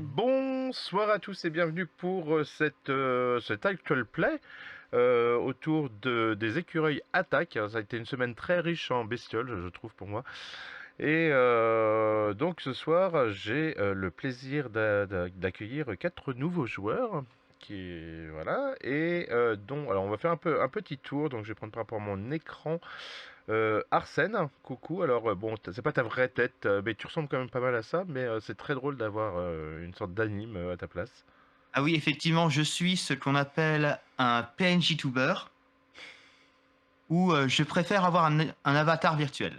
Bonsoir à tous et bienvenue pour cet actual play autour des écureuils attaque. Ça a été une semaine très riche en bestioles, je trouve pour moi. Et donc ce soir, j'ai le plaisir d'accueillir 4 nouveaux joueurs. Voilà, et dont alors on va faire un petit tour. Donc je vais prendre par rapport à mon écran. Arsène, coucou. Alors, bon, c'est pas ta vraie tête, mais tu ressembles quand même pas mal à ça. Mais c'est très drôle d'avoir une sorte d'anime à ta place. Ah oui, effectivement, je suis ce qu'on appelle un PNJ-tuber, ou je préfère avoir un avatar virtuel.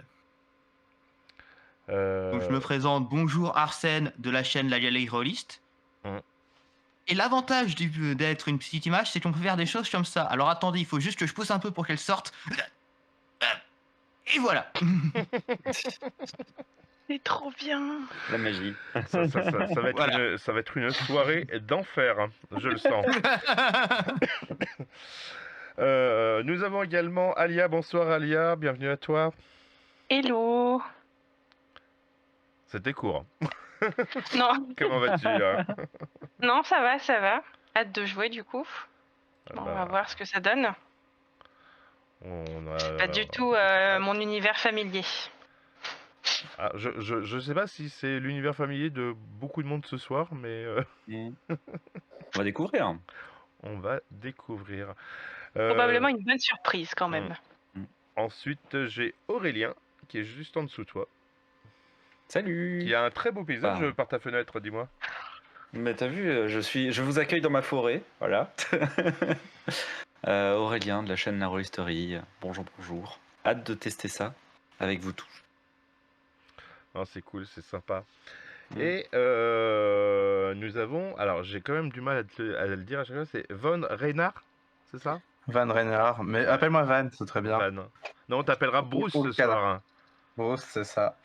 Donc je Euh, me présente, bonjour Arsène de la chaîne La Galerie Rolliste. hum. Et l'avantage d'être une petite image, c'est qu'on peut faire des choses comme ça. Alors attendez, il faut juste que je pousse un peu pour qu'elle sorte. Et voilà. C'est trop bien. La magie. Voilà. Ça va être une soirée d'enfer, hein, je le sens. Nous avons également Alia. Bonsoir Alia, bienvenue à toi. Hello. C'était court. Non, Comment vas-tu hein non, ça va, ça va. Hâte de jouer du coup. Ah Bon, on va bah, voir ce que ça donne. on Pas a... du tout mon univers familier. Ah, je sais pas si c'est l'univers familier de beaucoup de monde ce soir, mais On va découvrir. on va découvrir. Probablement une bonne surprise quand Hmm. même. Ensuite, j'ai Aurélien, qui est juste en dessous de toi, Salut. qui a un très beau paysage Ah. par ta fenêtre, dis-moi. Mais t'as vu, je vous accueille dans ma forêt, voilà. Aurélien de la chaîne La Rollisterie. Bonjour, bonjour. Hâte de tester ça avec vous tous. Non, c'est cool, c'est sympa. Mm. Et nous avons, alors j'ai quand même du mal à le dire à chaque fois, c'est Von Reinhardt, c'est ça? Van Reinhardt, mais Ouais, appelle-moi Van, c'est très bien. Van. Non, on t'appellera Bruce Ou ce le canard. soir. Hein. Bruce, c'est ça.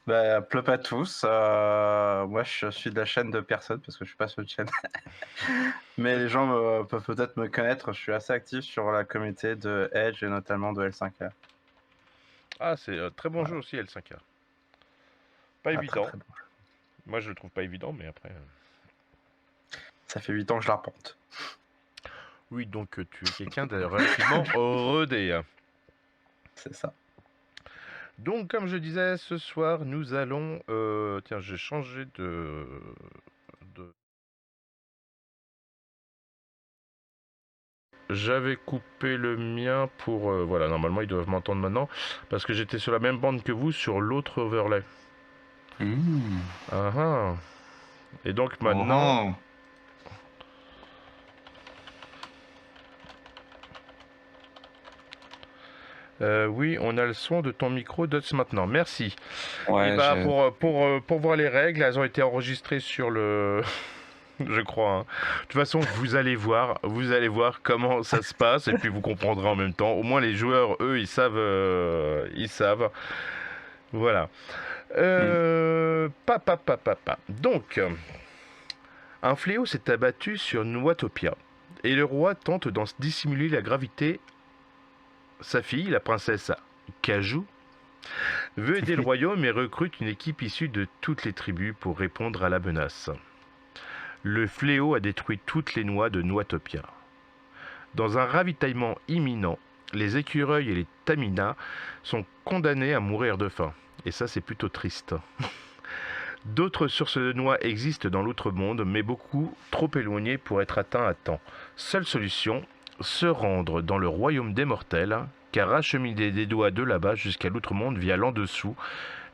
Bah, pleut pas tous. Moi, je suis de la chaîne de personne parce que je suis pas sur une chaîne. Mais les gens peuvent peut-être me connaître. Je suis assez actif sur la communauté de Edge et notamment de L5R. Ah, c'est très bon jeu Voilà. aussi, L5A. Pas Ah, très évident. très bon. Moi, je le trouve pas évident, mais après. Ça fait 8 ans que je l'arpente. Oui, donc tu es quelqu'un de relativement rodé. C'est ça. Donc, comme je disais, ce soir, nous allons... tiens, j'ai changé de... J'avais coupé le mien pour... voilà, normalement, ils doivent m'entendre maintenant. Parce que j'étais sur la même bande que vous, sur l'autre overlay. Ah ah. Et donc, maintenant... Oh. Oui, on a le son de ton micro Dots maintenant. Merci. Et Ouais, bah, pour voir les règles, elles ont été enregistrées sur le... je crois. Hein. De toute façon, vous allez voir comment ça se passe et puis vous comprendrez en même temps. Au moins les joueurs, eux, ils savent, ils savent. Voilà. Donc, un fléau s'est abattu sur Nuatopia et le roi tente d'en dissimuler la gravité. Sa fille, la princesse Kaju, veut aider le royaume et recrute une équipe issue de toutes les tribus pour répondre à la menace. Le fléau a détruit toutes les noix de Nuatopia. Dans un ravitaillement imminent, les écureuils et les taminas sont condamnés à mourir de faim. Et ça, c'est plutôt triste. D'autres sources de noix existent dans l'autre monde, mais beaucoup trop éloignées pour être atteints à temps. Seule solution, se rendre dans le royaume des mortels, car acheminer des doigts de là-bas jusqu'à l'autre monde via l'en dessous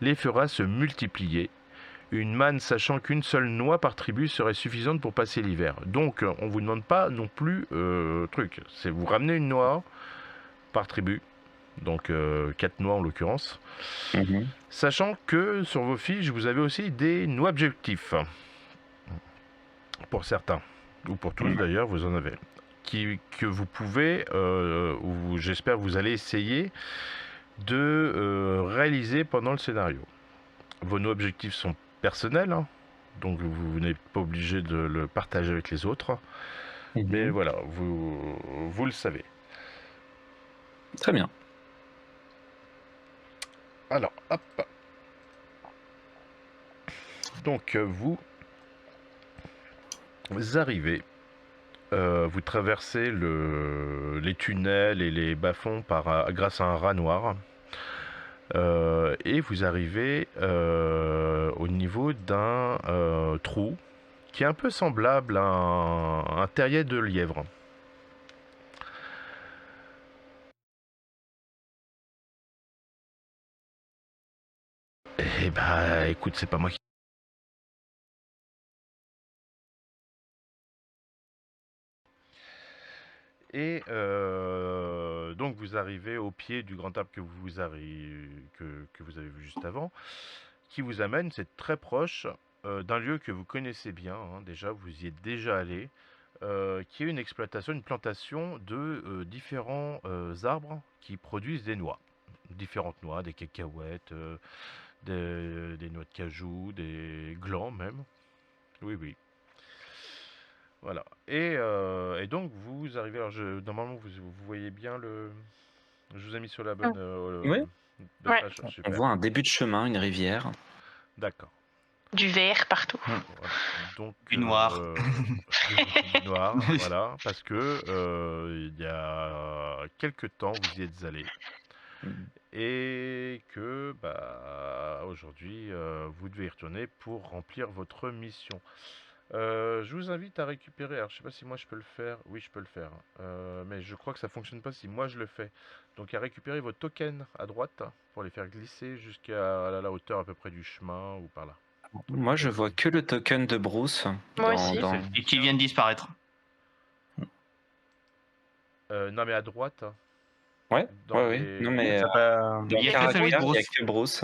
les fera se multiplier. Une manne sachant qu'une seule noix par tribu serait suffisante pour passer l'hiver. Donc on vous demande pas non plus truc. C'est vous ramenez une noix par tribu. Donc 4 noix en l'occurrence. Sachant que sur vos fiches, vous avez aussi des noix objectifs. Pour certains. Ou pour tous d'ailleurs, vous en avez. Que vous pouvez, ou j'espère que vous allez essayer de réaliser pendant le scénario. Vos noix objectifs sont personnels, hein, donc vous n'êtes pas obligé de le partager avec les autres. Mais voilà, vous le savez. Très bien. Alors, hop. Donc vous Vous arrivez, vous traversez les tunnels et les bas-fonds grâce à un rat noir. Et vous arrivez au niveau d'un trou qui est un peu semblable à un terrier de lièvre. Eh bah écoute, c'est pas moi qui... Et donc vous arrivez au pied du grand arbre que vous avez vu juste avant, qui vous amène, c'est très proche d'un lieu que vous connaissez bien, hein, déjà, vous y êtes déjà allé, qui est une exploitation, une plantation de différents arbres qui produisent des noix. Différentes noix, des cacahuètes, des noix de cajou, des glands même. Oui, oui. Voilà. Et donc vous arrivez, alors normalement vous voyez bien je vous ai mis sur la bonne Oui. Ouais. page, On super. voit un début de chemin, une rivière. D'accord. Du vert partout. Voilà. Donc Du noir. du noir, voilà, parce que il y a quelques temps vous y êtes allé Mm. et que bah aujourd'hui vous devez y retourner pour remplir votre mission. Je vous invite à récupérer. Alors, je sais pas si moi je peux le faire. Oui, je peux le faire. Mais je crois que ça fonctionne pas si moi je le fais. Donc, à récupérer vos tokens à droite pour les faire glisser jusqu'à la hauteur à peu près du chemin ou par là. Moi, je vois que le token de Bruce. Moi aussi. Oui, c'est le Et qui tien. vient de disparaître. Non, mais à droite. Ouais, Dans ouais, les... oui. Non, mais T'as pas- dans Il y le a que celui de caractère, il n'y a Bruce. que Bruce.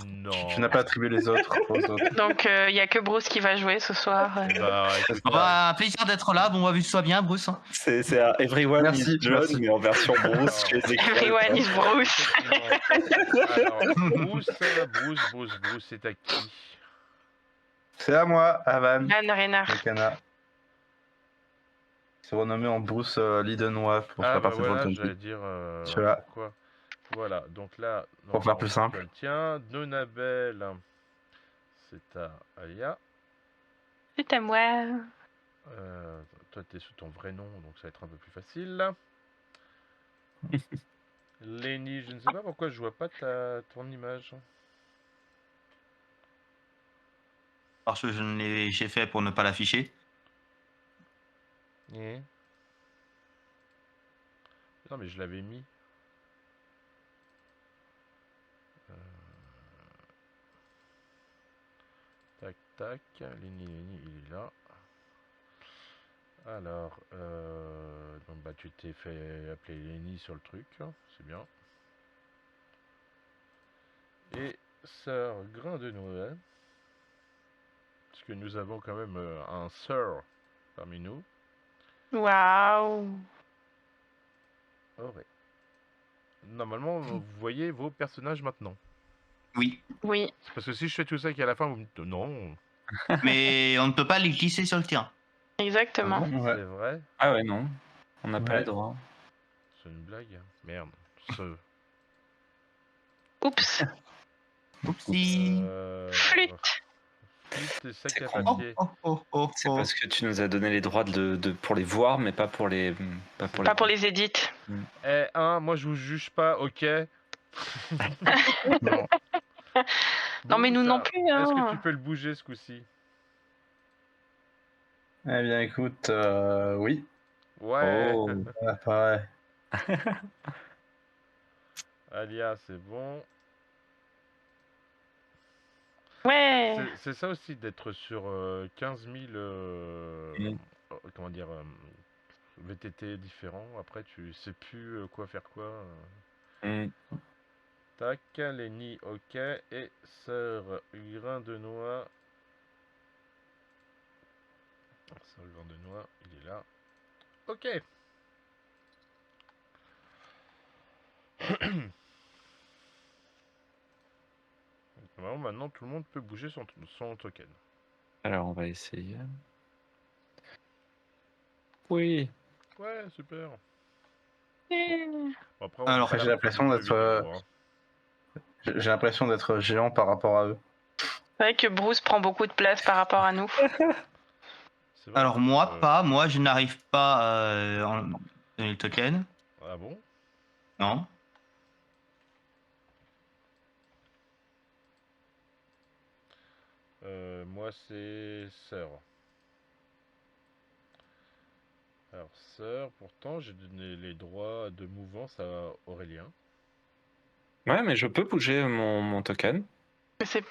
Non. Tu n'as pas attribué les autres aux autres. Donc, il y a que Bruce qui va jouer ce soir. Eh bah, écoute, Bon, bah, un plaisir d'être là. Bon, vu que tu sois bien, Bruce. C'est un Everyone Merci, is John, merci. mais en version Bruce Alors, chez les écrivains. Everyone is Bruce. effectivement. Alors, Bruce, c'est à qui? C'est à moi, Avan, Anne Reynard. le canard. C'est renommé en Bruce Lidenois pour Ah faire bah partie de voilà, Fantasy. j'allais dire Celui-là. pourquoi. Voilà, donc là, Pour faire normalement, plus c'est simple. toi le tien. Nonabel, c'est à Alia. C'est à moi. Toi, t'es sous ton vrai nom, donc ça va être un peu plus facile. Lenny, je ne sais pas pourquoi je vois pas ton image. Parce que j'ai fait pour ne pas l'afficher. Eh. Non, mais je l'avais mis. Tac, tac. Lenny, il est là. Alors, donc bah tu t'es fait appeler Lenny sur le truc, c'est bien. Et Sœur Grain de Noix, parce que nous avons quand même un Sœur parmi nous. Waouh. Oh ouais. Normalement, vous voyez vos personnages maintenant. Oui. Oui. C'est parce que si je fais tout ça et qu'à la fin vous me dites non, Mais on ne peut pas les glisser sur le tien. Exactement. Ouais. c'est vrai, Ah ouais, non. On n'a pas Ouais. les droits. c'est une blague. Merde. Oups. Oupsie. Flûte. Flûte et sac C'est à con. papier. C'est parce que tu nous as donné les droits pour les voir, mais pas pour les. Pas pour les édits. Eh, moi je vous juge pas, ok. Non. Non, mais nous non Bruce, plus, Est-ce que hein. tu peux le bouger ce coup-ci? Eh bien, écoute, oui. Ouais. Oh. Ah, pareil. Alia, c'est bon. Ouais. C'est ça aussi d'être sur 15 000 comment dire, VTT différents. Après, tu sais plus quoi faire quoi. Mm. Tac, Lenny, ok. Et Sœur Grain de Noix. Sœur Grain de Noix, il est là. Ok. Vraiment, maintenant, tout le monde peut bouger son token. Alors, on va essayer. Oui. Ouais, super. Eh. Bon, après, on Alors, est là j'ai pour l'impression faire du jeu d'être, vidéo, hein. J'ai l'impression d'être géant par rapport à eux. C'est vrai que Bruce prend beaucoup de place par rapport à nous. C'est vrai Alors que, moi, moi je n'arrive pas à donner le token. Ah bon? Non. Moi, c'est sœur. Alors, sœur, pourtant, j'ai donné les droits de mouvance à Aurélien. Ouais, mais je peux bouger mon token. C'est Bah,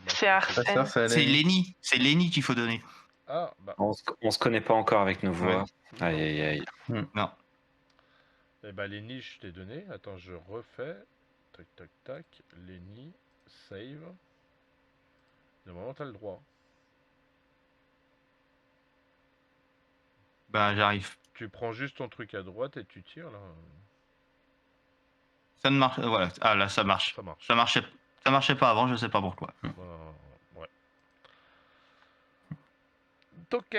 c'est c'est- Ta sœur, Arsène. c'est C'est Lenny. Lenny. C'est Lenny qu'il faut donner. Ah, bah, On se connaît pas encore avec nos voix. non. Aïe, aïe, aïe. Non. Eh bah, les niches, je t'ai donné. Attends, je refais. Tac, tac, tac. Lenny, save. Normalement, t'as le droit. Bah j'arrive. Tu prends juste ton truc à droite et tu tires, là. Ça ne marche. Voilà. Ah là ça marche. Ça marche. Ça marchait pas avant, je sais pas pourquoi. Ouais. Ok.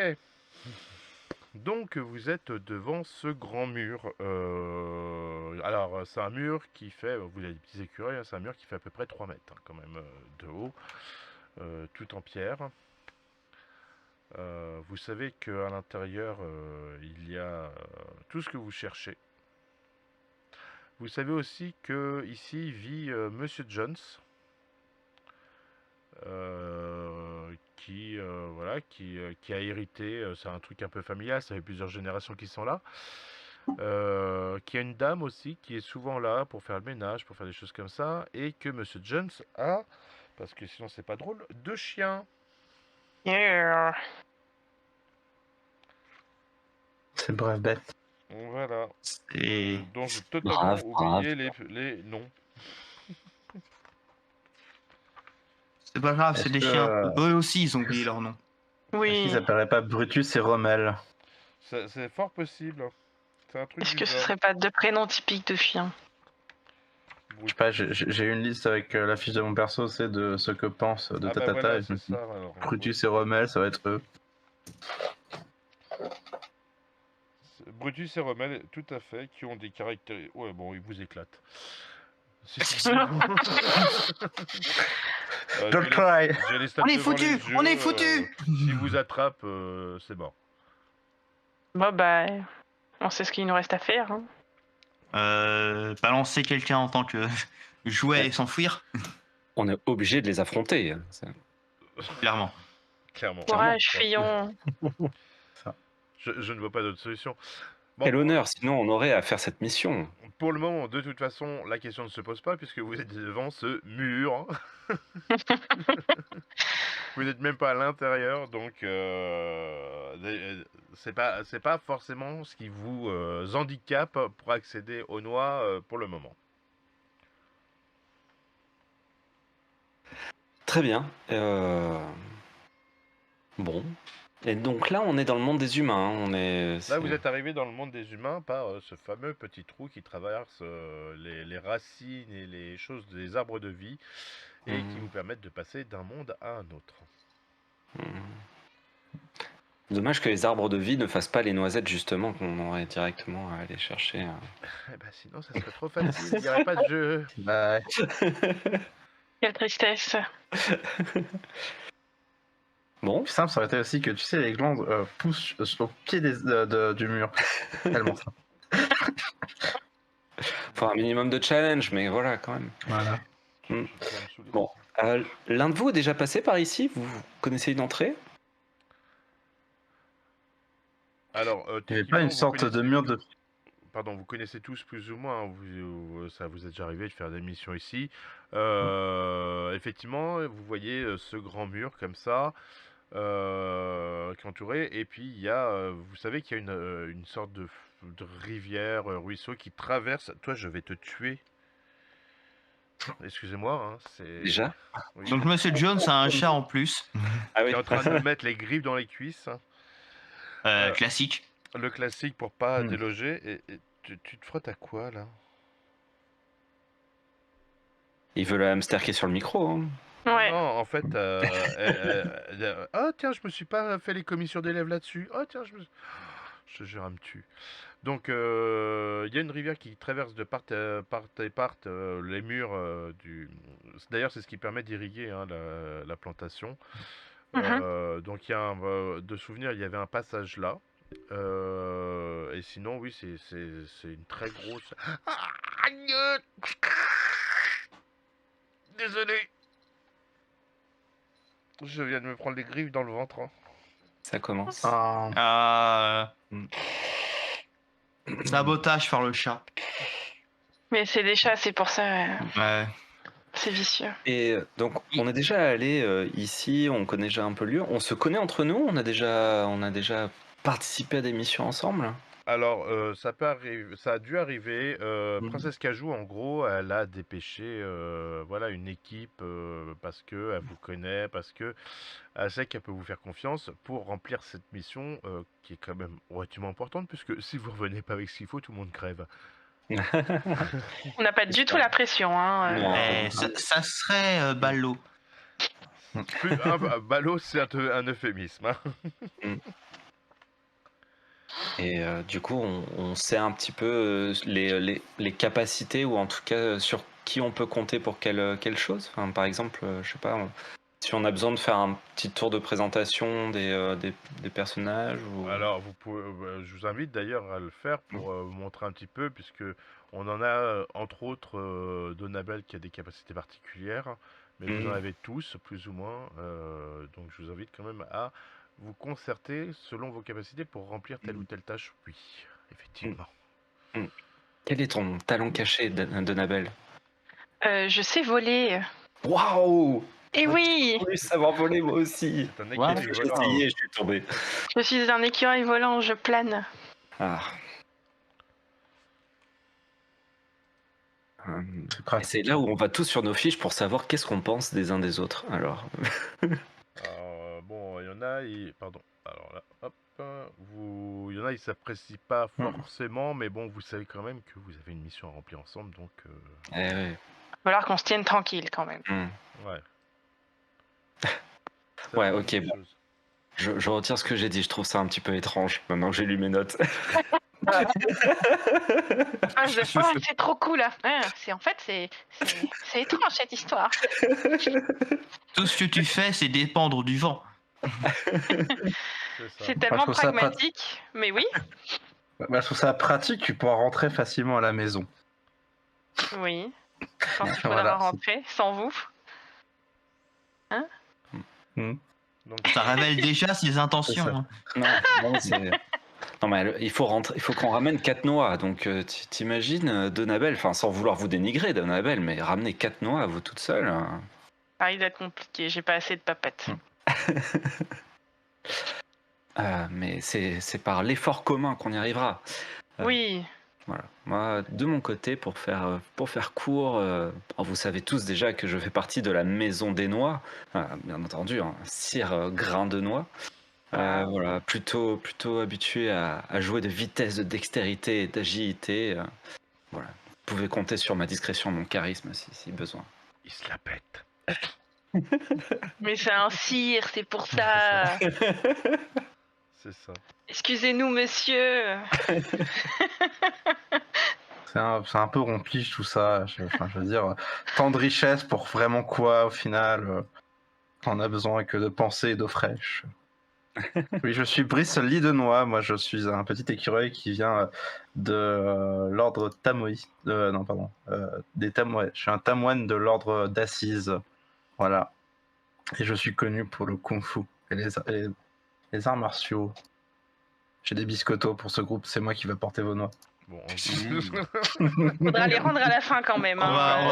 Donc, vous êtes devant ce grand mur. Alors, c'est un mur qui fait, vous avez des petits écureuils, hein, c'est un mur qui fait à peu près 3 mètres, hein, quand même, de haut, tout en pierre. Vous savez qu'à l'intérieur, il y a tout ce que vous cherchez. Vous savez aussi que ici vit Monsieur Jones, qui a hérité, c'est un truc un peu familial, ça fait plusieurs générations qui sont là. Qui a une dame aussi qui est souvent là pour faire le ménage, pour faire des choses comme ça, et que Monsieur Jones a, parce que sinon c'est pas drôle, 2 chiens. Yeah. C'est bref bête. Voilà. Et Dont j'ai totalement Brave, oublié les noms. c'est pas grave, Est-ce c'est des que, chiens. Eux aussi ils ont oublié leur nom. Est-ce Oui. qu'ils s'appelleraient pas Brutus et Rommel? C'est fort possible. C'est un truc Est-ce du que ce genre. serait pas deux prénoms typiques de chiens? Je sais pas, j'ai une liste avec la fiche de mon perso, c'est de ce que pense de Ah bah Tatata. voilà, Et je me c'est dis, ça. Alors, Brutus et Rommel, ça va être eux. Brutus et Rommel, tout à fait, qui ont des caractères. Ouais, bon, ils vous éclatent. Don't cry. J'ai les stats On est devant les foutus. yeux, On est foutus. S'ils vous attrapent, c'est mort. Bon bah, on sait ce qu'il nous reste à faire. Hein. Balancer quelqu'un en tant que jouet et s'enfuir. On est obligé de les affronter. Clairement. Clairement. Courage, Clairement. fillon. Je ne vois pas d'autre solution. Bon, Quel honneur, sinon on aurait à faire cette mission. pour le moment, de toute façon, la question ne se pose pas puisque vous êtes devant ce mur. Vous n'êtes même pas à l'intérieur, donc c'est pas forcément ce qui vous handicape pour accéder aux noix pour le moment. Très bien. Bon. Et donc là, on est dans le monde des humains. Hein. Là, vous êtes arrivé dans le monde des humains par ce fameux petit trou qui traverse les racines et les choses des arbres de vie et qui vous permettent de passer d'un monde à un autre. Dommage que les arbres de vie ne fassent pas les noisettes, justement, qu'on aurait directement à aller chercher. Eh ben, sinon, ça serait trop facile, il n'y aurait pas de jeu. Bah, Quelle tristesse. Bon, plus simple, ça aurait été aussi que, tu sais, les glandes poussent au pied du mur. Tellement ça. faut un minimum de challenge, mais voilà, quand même. Voilà. Je suis en dessous des- Bon. L'un de vous est déjà passé par ici? Vous connaissez une entrée? Alors, Il n'y avait techniquement, pas une vous sorte de connaissez- mur de. Pardon, vous connaissez tous plus ou moins, hein, ça vous est déjà arrivé de faire des missions ici. Effectivement, vous voyez ce grand mur comme ça, qui est entouré, et puis il y a, vous savez qu'il y a une sorte de rivière, ruisseau qui traverse. Toi, je vais te tuer. Excusez-moi, hein, c'est. Déjà? Oui. Donc Monsieur Jones a un chat en plus. Ah Il oui. est en train de me mettre les griffes dans les cuisses. Classique. Le classique pour pas Hmm. déloger. Et tu te frottes à quoi là? Il veut le hamster qui est sur le micro. Hein. Ouais. Non, en fait, ah tiens, je me suis pas fait les commissions d'élèves là-dessus. Ah tiens, je te jure, elle me tue. Donc, il y a une rivière qui traverse de part et part les murs du. D'ailleurs, c'est ce qui permet d'irriguer hein, la plantation. Donc il y a de souvenir, il y avait un passage là. Et sinon, oui, c'est une très grosse. Ah, aïe. Désolé. Je viens de me prendre les griffes dans le ventre, hein. Ça commence. Ah. Sabotage par le chat. Mais c'est des chats, c'est pour ça. Ouais. C'est vicieux. Et donc, on est déjà allé ici, on connaît déjà un peu le lieu. On se connaît entre nous, on a déjà participé à des missions ensemble. Alors, ça peut arriver, ça a dû arriver. Mhm. Princesse Cajou, en gros, elle a dépêché, voilà, une équipe parce que elle vous connaît, parce que elle sait qu'elle peut vous faire confiance pour remplir cette mission qui est quand même relativement importante, puisque si vous revenez pas avec ce qu'il faut, tout le monde crève. On n'a pas du tout la pression, hein. Non. Ça serait ballot. Ballot, c'est un euphémisme, hein. Et du coup, on sait un petit peu les capacités, ou en tout cas sur qui on peut compter pour quelle chose. Enfin, par exemple, je sais pas, si on a besoin de faire un petit tour de présentation des personnages. Ou... Alors, vous pouvez, je vous invite d'ailleurs à le faire pour vous montrer un petit peu, puisque on en a entre autres Donabel qui a des capacités particulières, mais vous en avez tous, plus ou moins. Donc, je vous invite quand même à vous concerter selon vos capacités pour remplir telle ou telle tâche. Oui, effectivement. Quel est ton talent caché, Donabel? Je sais voler. Waouh! Et oui, Je voulais savoir voler moi aussi. C'est un Ouais, équilibre J'ai volant. essayé, je suis tombé. je suis un écureuil volant, je plane. Ah. C'est Et pratique. c'est là où on va tous sur nos fiches pour savoir qu'est-ce qu'on pense des uns des autres. Alors, Alors, bon, il y en a, pardon. Alors là, hop, il y en a, ils s'apprécient pas forcément, mais bon, vous savez quand même que vous avez une mission à remplir ensemble, donc ouais. Il va falloir qu'on se tienne tranquille quand même. ouais. Ouais, Ça, ok, c'est bon. chose. Je retire ce que j'ai dit, je trouve ça un petit peu étrange, maintenant que j'ai lu mes notes. Ah, c'est trop cool là. En fait, c'est étrange cette histoire. Tout ce que tu fais, c'est dépendre du vent. C'est ça. C'est tellement je trouve ça pragmatique, mais oui, Je trouve ça pratique, tu pourras rentrer facilement à la maison. oui. Quand il faudra Voilà, rentrer, sans vous. Donc, Ça révèle déjà ses intentions. C'est ça. hein. Non, non, mais il faut qu'on ramène 4 noix. Donc t'imagines, Donabel, enfin sans vouloir vous dénigrer, Donabel, mais ramener 4 noix à vous toute seule. Ça risque d'être compliqué, j'ai pas assez de papettes. Mais c'est par l'effort commun qu'on y arrivera. Oui, Voilà. Moi, de mon côté, pour faire court, vous savez tous déjà que je fais partie de la maison des noix, bien entendu, hein, cire grain de noix. Voilà, plutôt habitué à jouer de vitesse, de dextérité et d'agilité. Voilà. Vous pouvez compter sur ma discrétion, mon charisme si besoin. il se la pète. mais c'est un cire, c'est pour ça. C'est ça. Excusez-nous, monsieur. C'est un peu rompiche tout ça. Je veux dire, tant de richesse pour vraiment quoi au final on a besoin que de pensée et d'eau fraîche. Oui, je suis Brice Lidenois. Moi, je suis un petit écureuil qui vient de l'ordre Tamoi. Non, pardon. Je suis un tamoine de l'ordre d'Assise. Voilà. Et je suis connu pour le kung-fu et les arts martiaux. J'ai des biscottos pour ce groupe. C'est moi qui vais porter vos noix. Bon, Faudra les rendre à la fin quand même. hein.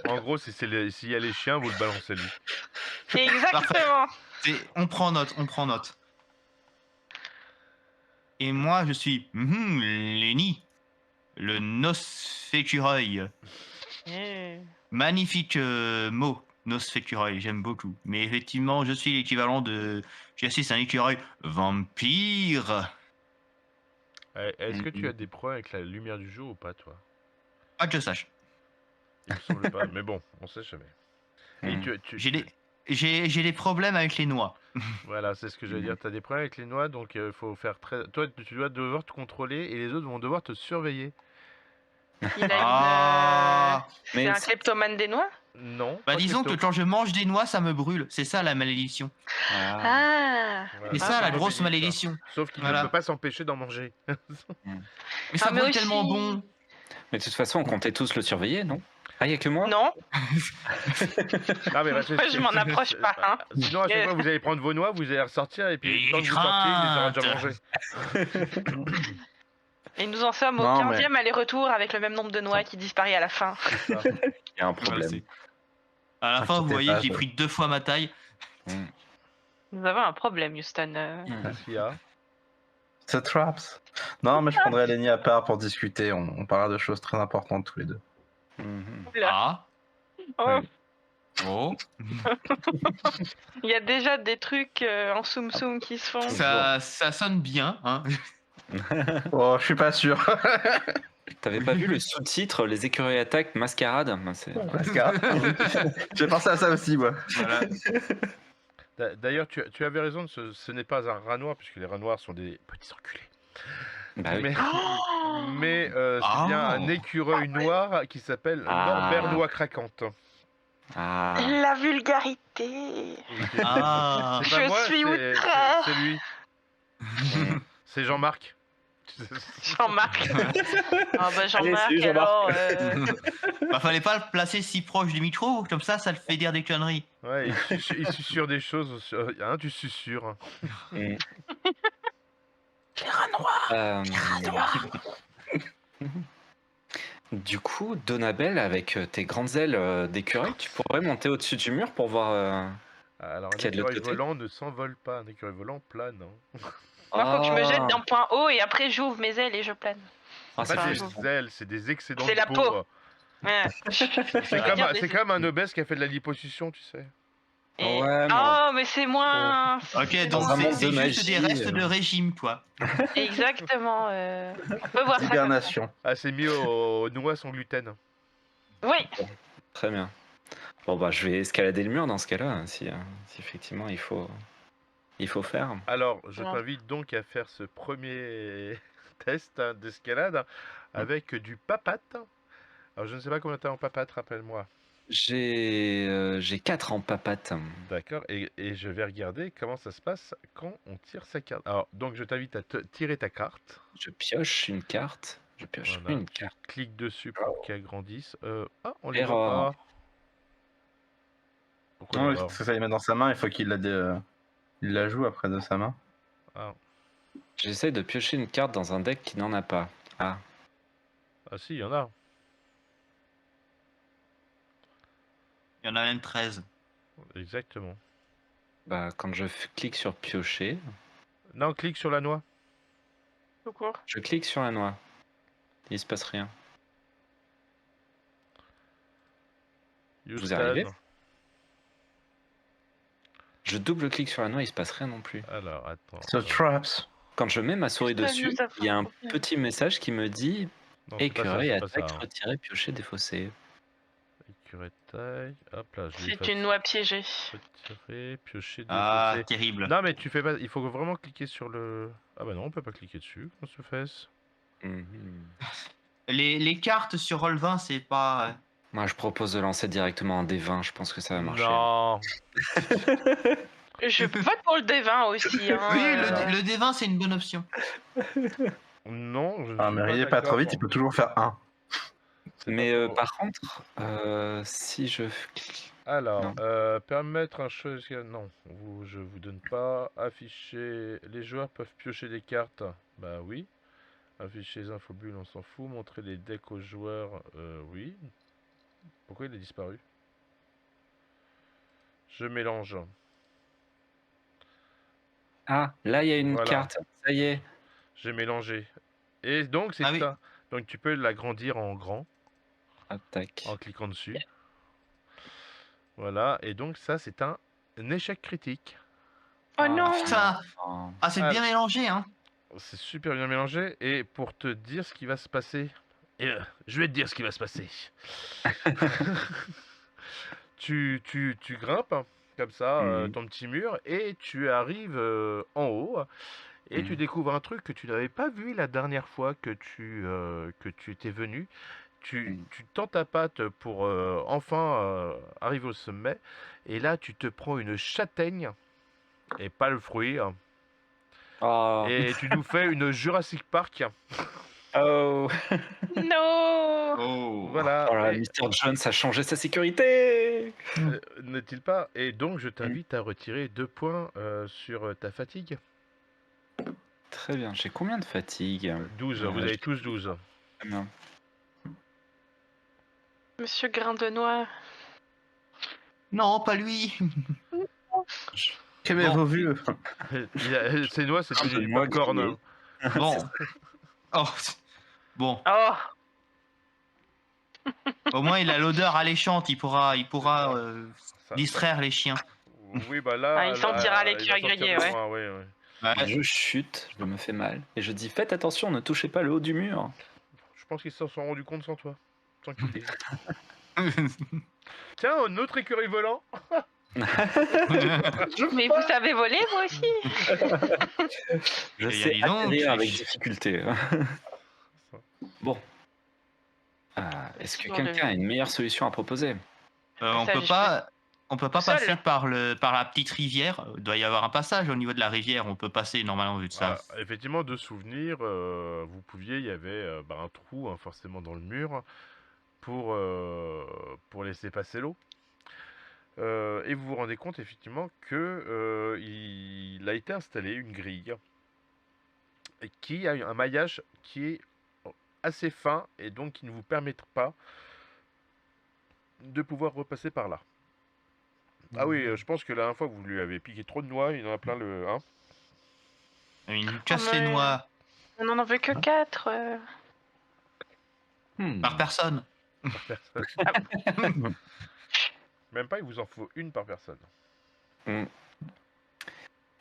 en gros, s'il y a les chiens, vous le balancez lui. Exactement. On prend note. Et moi, je suis Lenny, le Nosfécureuil. Magnifique mot, Nosfécureuil, j'aime beaucoup. Mais effectivement, je suis l'équivalent de... J'assiste un écureuil vampire. Est-ce que tu as des problèmes avec la lumière du jour ou pas, toi? Pas que je sache. Il me semble pas, mais bon, on sait jamais. Et J'ai des problèmes avec les noix. Voilà, c'est ce que j'allais dire. Tu as des problèmes avec les noix, donc il faut faire très. Toi, tu dois devoir te contrôler et les autres vont devoir te surveiller. Il a Mais c'est un kleptomane des noix? Non. Bah pas disons que Christophe. quand je mange des noix, ça me brûle. C'est ça la malédiction. Ah. Ah. Voilà. Et Ah, ça, la Comme grosse Obélix. malédiction. Sauf qu'il ne Voilà. peut pas s'empêcher d'en manger. Mais ça mais brûle aussi- tellement bon. Mais de toute façon, on comptait tous le surveiller, non? Ah, il y a que moi? Non, Ah, mais parce que moi je m'en approche pas. Hein. Sinon, à chaque fois, vous allez prendre vos noix, vous allez ressortir, et puis Et quand vous sortiez, il les aura déjà crainte. mangés. Et nous en sommes au Non, mais- 15e aller-retour avec le même nombre de noix qui disparaît à la fin. C'est ça. Il y a un Voilà, problème. c'est- à la fin, vous Inquiétez voyez, pas, j'ai je- pris 2 fois ma taille. Mm. Nous avons un problème, Houston. Qu'est-ce qu'il y a? C'est Traps. Non, mais je prendrai Lenny à part pour discuter. On parlera de choses très importantes tous les deux. Mhm. Oula. Ah. Oh, Oh. il y a déjà des trucs en soum soum qui se font. Ça sonne bien, hein. Oh, je suis pas sûr. T'avais pas vu le sous-titre Les écureuils attaquent mascarade? Pascal. J'ai pensé à ça aussi, moi. Voilà. D'ailleurs, tu avais raison, ce n'est pas un rat noir, puisque les rats noirs sont des petits enculés. Bah oui. Mais, Oh mais c'est Ah. bien un écureuil noir qui s'appelle Ah. Norbert Noix Craquante. Ah. La vulgarité. Et Ah. c'est pas Je moi, suis c'est outré. c'est lui. C'est Jean-Marc. Jean-Marc. Ah bah Jean-Marc, salut, Jean-Marc. alors. Bah, fallait pas le placer si proche du micro, comme ça le fait dire des conneries. Ouais, il susurre des choses. Hein, tu susurres. Mm. Les rats noirs. Du coup, Donabelle, avec tes grandes ailes d'écureuil, tu pourrais monter au-dessus du mur pour voir. Alors, un Qu'il y a de l'autre écureuil côté. volant ne s'envole pas. Un écureuil volant plane. Hein. Moi, faut que je me jette Ah. d'un point haut et après j'ouvre mes ailes et je plane. Ah, C'est c'est pas Enfin, des frustrant. ailes, c'est des excédents C'est de la peau. peau. Ouais. C'est comme un obèse qui a fait de la liposuction, tu sais. Et- Ouais, mais Oh, mais c'est moins. Ok, donc Dans un monde c'est de juste des magie, restes de régime, quoi. Exactement. On peut voir ça. Comme ça. Hibernation. Ah, c'est mis aux noix sans gluten. Oui. Très bien. Bon, bah, je vais escalader le mur dans ce cas-là, hein, si effectivement il faut faire. Alors, je Ouais. t'invite donc à faire ce premier test d'escalade avec du papate. Alors, je ne sais pas combien t'as en papate, rappelle-moi. J'ai 4 en papate. D'accord, et je vais regarder comment ça se passe quand on tire sa carte. Alors, donc je t'invite à tirer ta carte. Je pioche une carte. Je pioche Voilà, une tu carte. cliques dessus pour qu'elle grandisse. Ah, on les Erreur. voit pas. Pourquoi Non, l'erreur parce que ça, il met dans sa main, il faut qu'il il la joue après de sa main. Ah, J'essaie de piocher une carte dans un deck qui n'en a pas. Ah, ah si, il y en a. Il y en a même 13. Exactement. bah quand je clique sur piocher, Non, clique sur la noix. Tout court. je clique sur la noix. Il se passe rien. Vous arrivez? Houston. Je double-clique sur la noix, il se passe rien non plus. Alors, attends. The Traps. Quand je mets ma souris Ça dessus, nous a il y a un fait petit message qui me dit Non, c'est pas ça, écureuil, c'est pas attaque, ça, hein. retirer, piocher, défausser. Écureuil de taille. Hop là, je C'est l'efface. une noix piégée. Retirer, piocher, Ah, défausser. terrible. Non, mais tu fais pas. Il faut vraiment cliquer sur le. Ah bah non, on peut pas cliquer dessus. Comment ça se fait? Mhm. Les cartes sur Roll20, c'est pas. Moi, je propose de lancer directement un D20, je pense que ça va marcher. Non. Je vote pour le D20 aussi. Hein. Oui, le D20, c'est une bonne option. Non, je ne Ah, suis mais riez pas trop d'accord. vite, il peut toujours faire 1. C'est Mais pas faux. par contre, si je... Alors, Non. permettre un choix. Non, je vous donne pas. Afficher. Les joueurs peuvent piocher des cartes. Bah oui. Afficher les infobulles, on s'en fout. Montrer les decks aux joueurs. Oui. Pourquoi il est disparu? Je mélange. Ah, là, il y a une Voilà. carte. Ça y est. J'ai mélangé. Et donc, c'est Ah oui. ça. Donc, tu peux l'agrandir en grand Attaque. en cliquant dessus. Voilà. Et donc, ça, c'est un échec critique. Oh non. Putain. Oh. Ah, c'est Ah. bien mélangé, hein. C'est super bien mélangé. Et pour te dire ce qui va se passer, je vais te dire ce qui va se passer. tu grimpes comme ça Mhm. ton petit mur et tu arrives en haut et tu Mhm. découvres un truc que tu n'avais pas vu la dernière fois que tu étais venu. tu tends ta patte pour enfin arriver au sommet, et là tu te prends une châtaigne, et pas le fruit, hein, Oh. et tu nous fais une Jurassic Park. Oh. Non. Oh. Voilà, Oh là, et, Mr. Jones a changé sa sécurité. n'est-il pas? Et donc je t'invite à retirer 2 points sur ta fatigue. Très bien. J'ai combien de fatigue? 12, vous avez j'ai- tous 12. Non. Monsieur Grain de Noix. Non, pas lui. Qu'avez-vous Bon. vu? Ces noix, c'est Ah, devenu de du noix popcorn. grillées. Hein. Bon. Oh. Bon. Oh. Au moins, il a l'odeur alléchante. Il pourra Ça- distraire les chiens. Oui, bah là. Ah, il sentira là, les il va cuirs sortir grillés, de ouais. loin, ouais, ouais. Ouais. Je chute, je me fais mal. Et je dis, faites attention, ne touchez pas le haut du mur. Je pense qu'ils s'en sont rendus compte sans toi. Sans quitter. Tiens, un autre écureuil volant. Mais vous savez voler, vous aussi? Je Et sais dis donc, atterrir avec je- difficulté. Bon. Est-ce que Sur quelqu'un le- a une meilleure solution à proposer? On Ça, peut je pas. On peut pas Tout seul. passer par la petite rivière. Il doit y avoir un passage au niveau de la rivière. On peut passer normalement vu de ça. Effectivement, de souvenirs, vous pouviez, il y avait un trou, hein, forcément dans le mur, pour laisser passer l'eau. Et vous vous rendez compte effectivement que il a été installé une grille et qui a un maillage qui est assez fin et donc qui ne vous permettra pas de pouvoir repasser par là. Ah oui, je pense que la dernière fois vous lui avez piqué trop de noix, il en a plein le. Hein. Il nous casse mais- les noix On en veut que 4. par personne. par personne. Même pas, il vous en faut une par personne.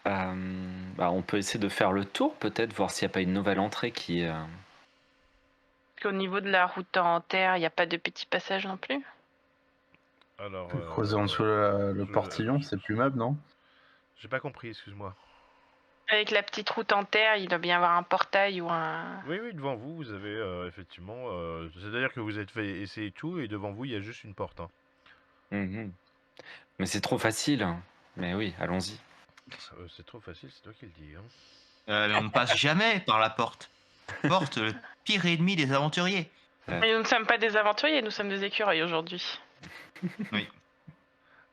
On peut essayer de faire le tour, peut-être, voir s'il n'y a pas une nouvelle entrée qui. Au niveau de la route en terre, il n'y a pas de petit passage non plus. Alors. Creuser en dessous le portillon, c'est plus meuble, non? J'ai pas compris, excuse-moi. Avec la petite route en terre, il doit bien y avoir un portail ou un. Oui, oui, devant vous, vous avez effectivement. C'est-à-dire que vous êtes fait essayer tout et devant vous, il y a juste une porte. Hein. Mhm. Mais c'est trop facile. Hein. Mais oui, allons-y. C'est trop facile, c'est toi qui le dis. Hein. Mais on ne passe jamais par la porte. Porte, le pire ennemi des aventuriers. Mais nous ne sommes pas des aventuriers, nous sommes des écureuils aujourd'hui.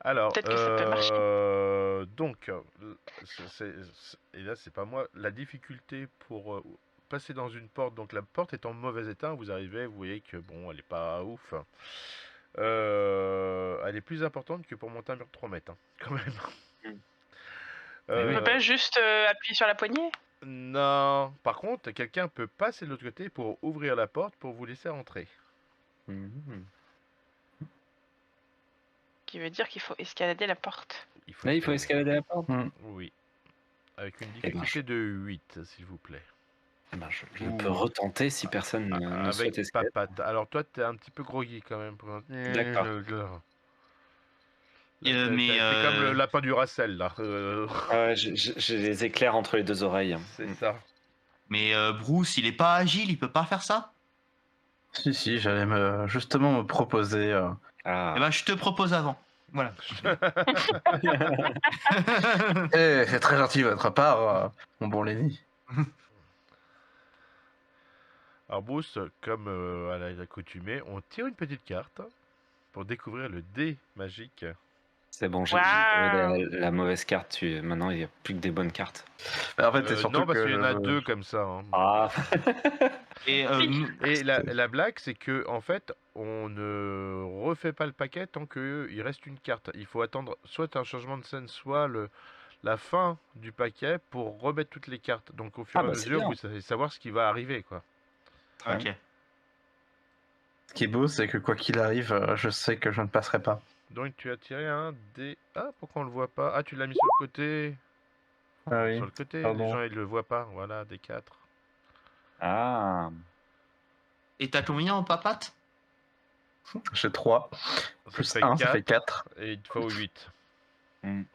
Alors, Peut-être que ça peut marcher. donc, et là, c'est pas moi, la difficulté pour passer dans une porte, donc la porte est en mauvais état, vous arrivez, vous voyez que, bon, elle est pas ouf. Elle est plus importante que pour monter un mur de 3 mètres, hein, quand même. On peut pas juste appuyer sur la poignée? Non, par contre, quelqu'un peut passer de l'autre côté pour ouvrir la porte pour vous laisser entrer. Mhm. Qui veut dire qu'il faut escalader la porte. Là, il faut escalader la porte. Oui. Avec une Eh ben, difficulté de 8, s'il vous plaît. Eh ben, je peux retenter si personne ne souhaite Avec escalader. papate. Alors toi, t'es un petit peu groggy quand même. D'accord. T'es mais, comme le lapin du Racel, là. Ah ouais, j'ai les éclairs entre les deux oreilles. C'est ça. Mais Bruce, il est pas agile, il peut pas faire ça. Si, j'allais justement me proposer. Ah. Eh ben, je te propose avant. Voilà. C'est très gentil de votre part, mon bon Lenny. Alors Bruce, comme à l'accoutumée, on tire une petite carte pour découvrir le dé magique. C'est bon, j'ai Waouh. la mauvaise carte. Maintenant, il n'y a plus que des bonnes cartes. En fait, c'est surtout non, parce que qu'il y en a 2 comme ça. Hein. Ah. Et Et la blague, c'est que en fait, on ne refait pas le paquet tant qu'il reste une carte. Il faut attendre soit un changement de scène, soit la fin du paquet pour remettre toutes les cartes. Donc au fur et à c'est mesure, bien. vous savez savoir ce qui va arriver, quoi. ok. ce qui est beau, c'est que quoi qu'il arrive, je sais que je ne passerai pas. Donc tu as tiré un dé. Ah, pourquoi on le voit pas? Ah, tu l'as mis sur le côté. Ah oui. Sur le côté, Pardon. les gens ils le voient pas. Voilà, des 4. Ah. Et t'as combien en papate? J'ai 3. Plus 1, ça fait 4. Et il te faut 8.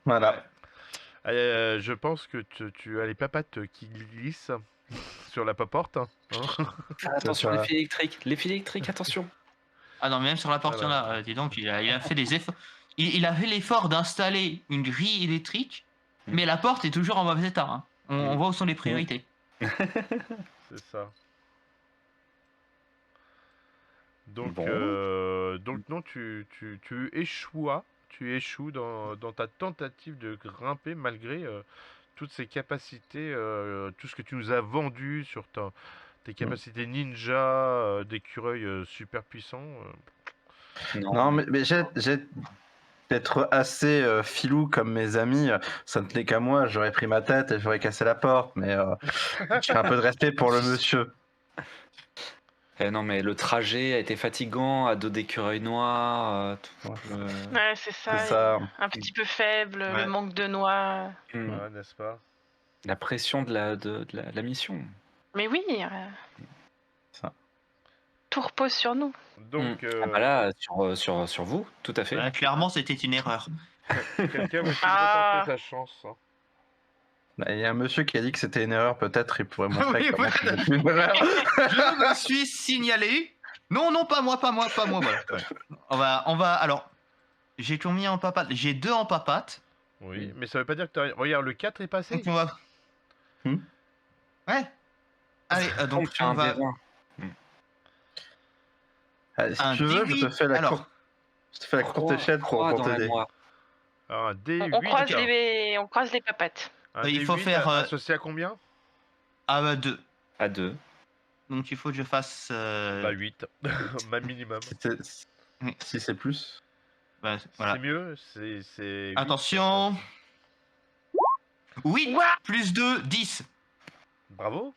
Voilà. Je pense que tu as les papates qui glissent sur la porte. Hein. Attention, ça. les fils électriques, attention. Ah non, même sur la porte, il y en a. Dis donc, il a fait des efforts. Il a fait l'effort d'installer une grille électrique, mais la porte est toujours en mauvais état. Hein. On voit où sont les priorités. C'est ça. Donc, Bon. donc non, tu échoues dans ta tentative de grimper malgré toutes ces capacités, tout ce que tu nous as vendu sur tes capacités ninja, d'écureuil super puissant. Non, mais j'ai d'être assez filou comme mes amis. Ça ne tenait qu'à moi, j'aurais pris ma tête et j'aurais cassé la porte, mais j'ai un peu de respect pour le monsieur. Non, mais le trajet a été fatigant, à dos d'écureuil noir. Ouais, c'est ça. C'est ça. Un petit peu faible, Ouais. le manque de noix. Ouais, n'est-ce pas? La pression de la mission. Mais oui, Ça. tout repose sur nous. Donc, Ah bah là, sur vous, tout à fait. Voilà, clairement, c'était une erreur. quelqu'un veut Ah. retenter sa chance, hein. Il y a un monsieur qui a dit que c'était une erreur, peut-être il pourrait montrer Oui, comment voilà. c'est une erreur. Je me suis signalé. Non, pas moi. Voilà. On va. Alors, j'ai combien en papate? J'ai 2 en papate. Oui, mais ça veut pas dire que t'as... Regarde, le 4 est passé. Donc on va. Ouais. Allez, donc fait un on va. D20. Allez, si Un tu veux, D8. je te fais la Alors. courte. Je te fais la courte échelle pour Croix dans la t'aider. noix. Alors, un D8. On croise les papates. Un Il faut D8 faire, associé à combien? Ah bah 2. À 2. Donc il faut que je fasse. Bah 8. Ma minimum. Si c'est plus. Bah, voilà. C'est mieux. C'est 8, Attention. 8 Ouah. plus 2, 10. Bravo.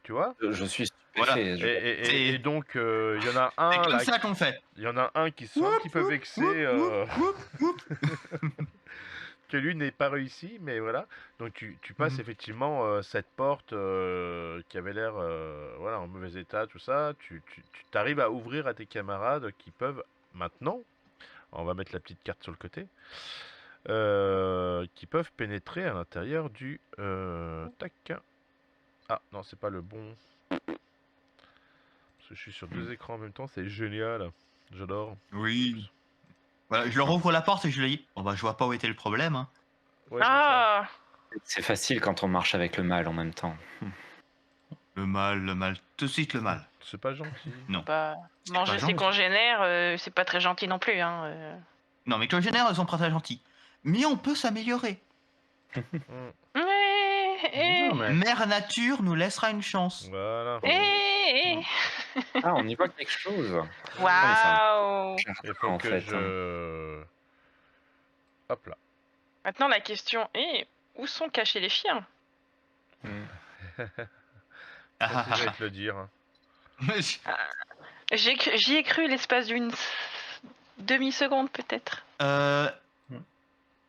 Tu vois? Je suis Voilà. stupéfait. Et donc, il y en a un C'est comme là. ça qu'on fait. Il y en a un qui se sent un petit peu vexé que lui n'ait pas réussi, mais voilà. Donc tu passes effectivement cette porte qui avait l'air voilà, en mauvais état, tout ça. Tu t'arrives à ouvrir à tes camarades qui peuvent maintenant, on va mettre la petite carte sur le côté, qui peuvent pénétrer à l'intérieur du... tac. Ah non, c'est pas le bon... Parce que je suis sur 2 écrans en même temps, c'est génial. J'adore. Oui. Voilà, je leur ouvre la porte et je leur dis. Bon bah je vois pas où était le problème. Hein. Ouais, c'est ça. Ah, C'est facile quand on marche avec le mal en même temps. Le mal. Tout de suite le mal. C'est pas gentil. Non. bah, C'est manger pas ses gentil. congénères, c'est pas très gentil non plus. Hein. Non, mais que génère, ils sont pas très gentils. Mais on peut s'améliorer. Mm. Eh, Non, mais- Mère Nature nous laissera une chance. Voilà. eh. Ah, on y voit quelque chose. Waouh. Il faut En que fait, je... Hop là. Maintenant la question est, où sont cachés les chiens? Ça, je vais te le dire. Hein. J'y ai cru l'espace d'une demi-seconde peut-être.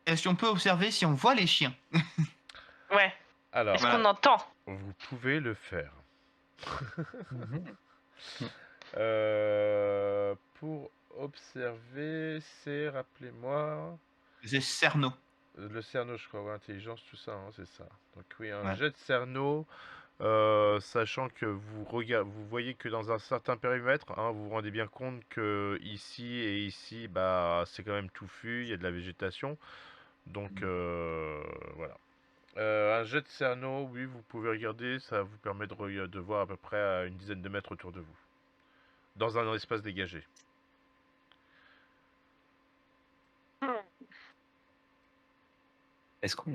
Est-ce qu'on peut observer si on voit les chiens? Ouais. Alors, Est-ce qu'on entend? vous pouvez le faire. Pour observer, c'est, rappelez-moi, C'est Cerno. le cerno, je crois, ouais, intelligence, tout ça, hein, c'est ça. Donc oui, un Ouais. jet de cerno, sachant que vous voyez que dans un certain périmètre, hein, vous vous rendez bien compte que ici et ici, bah, c'est quand même touffu, il y a de la végétation. Donc voilà. Un jet de cerno, oui, vous pouvez regarder, ça vous permet de voir à peu près à une dizaine de mètres autour de vous. Dans un espace dégagé. Est-ce qu'on...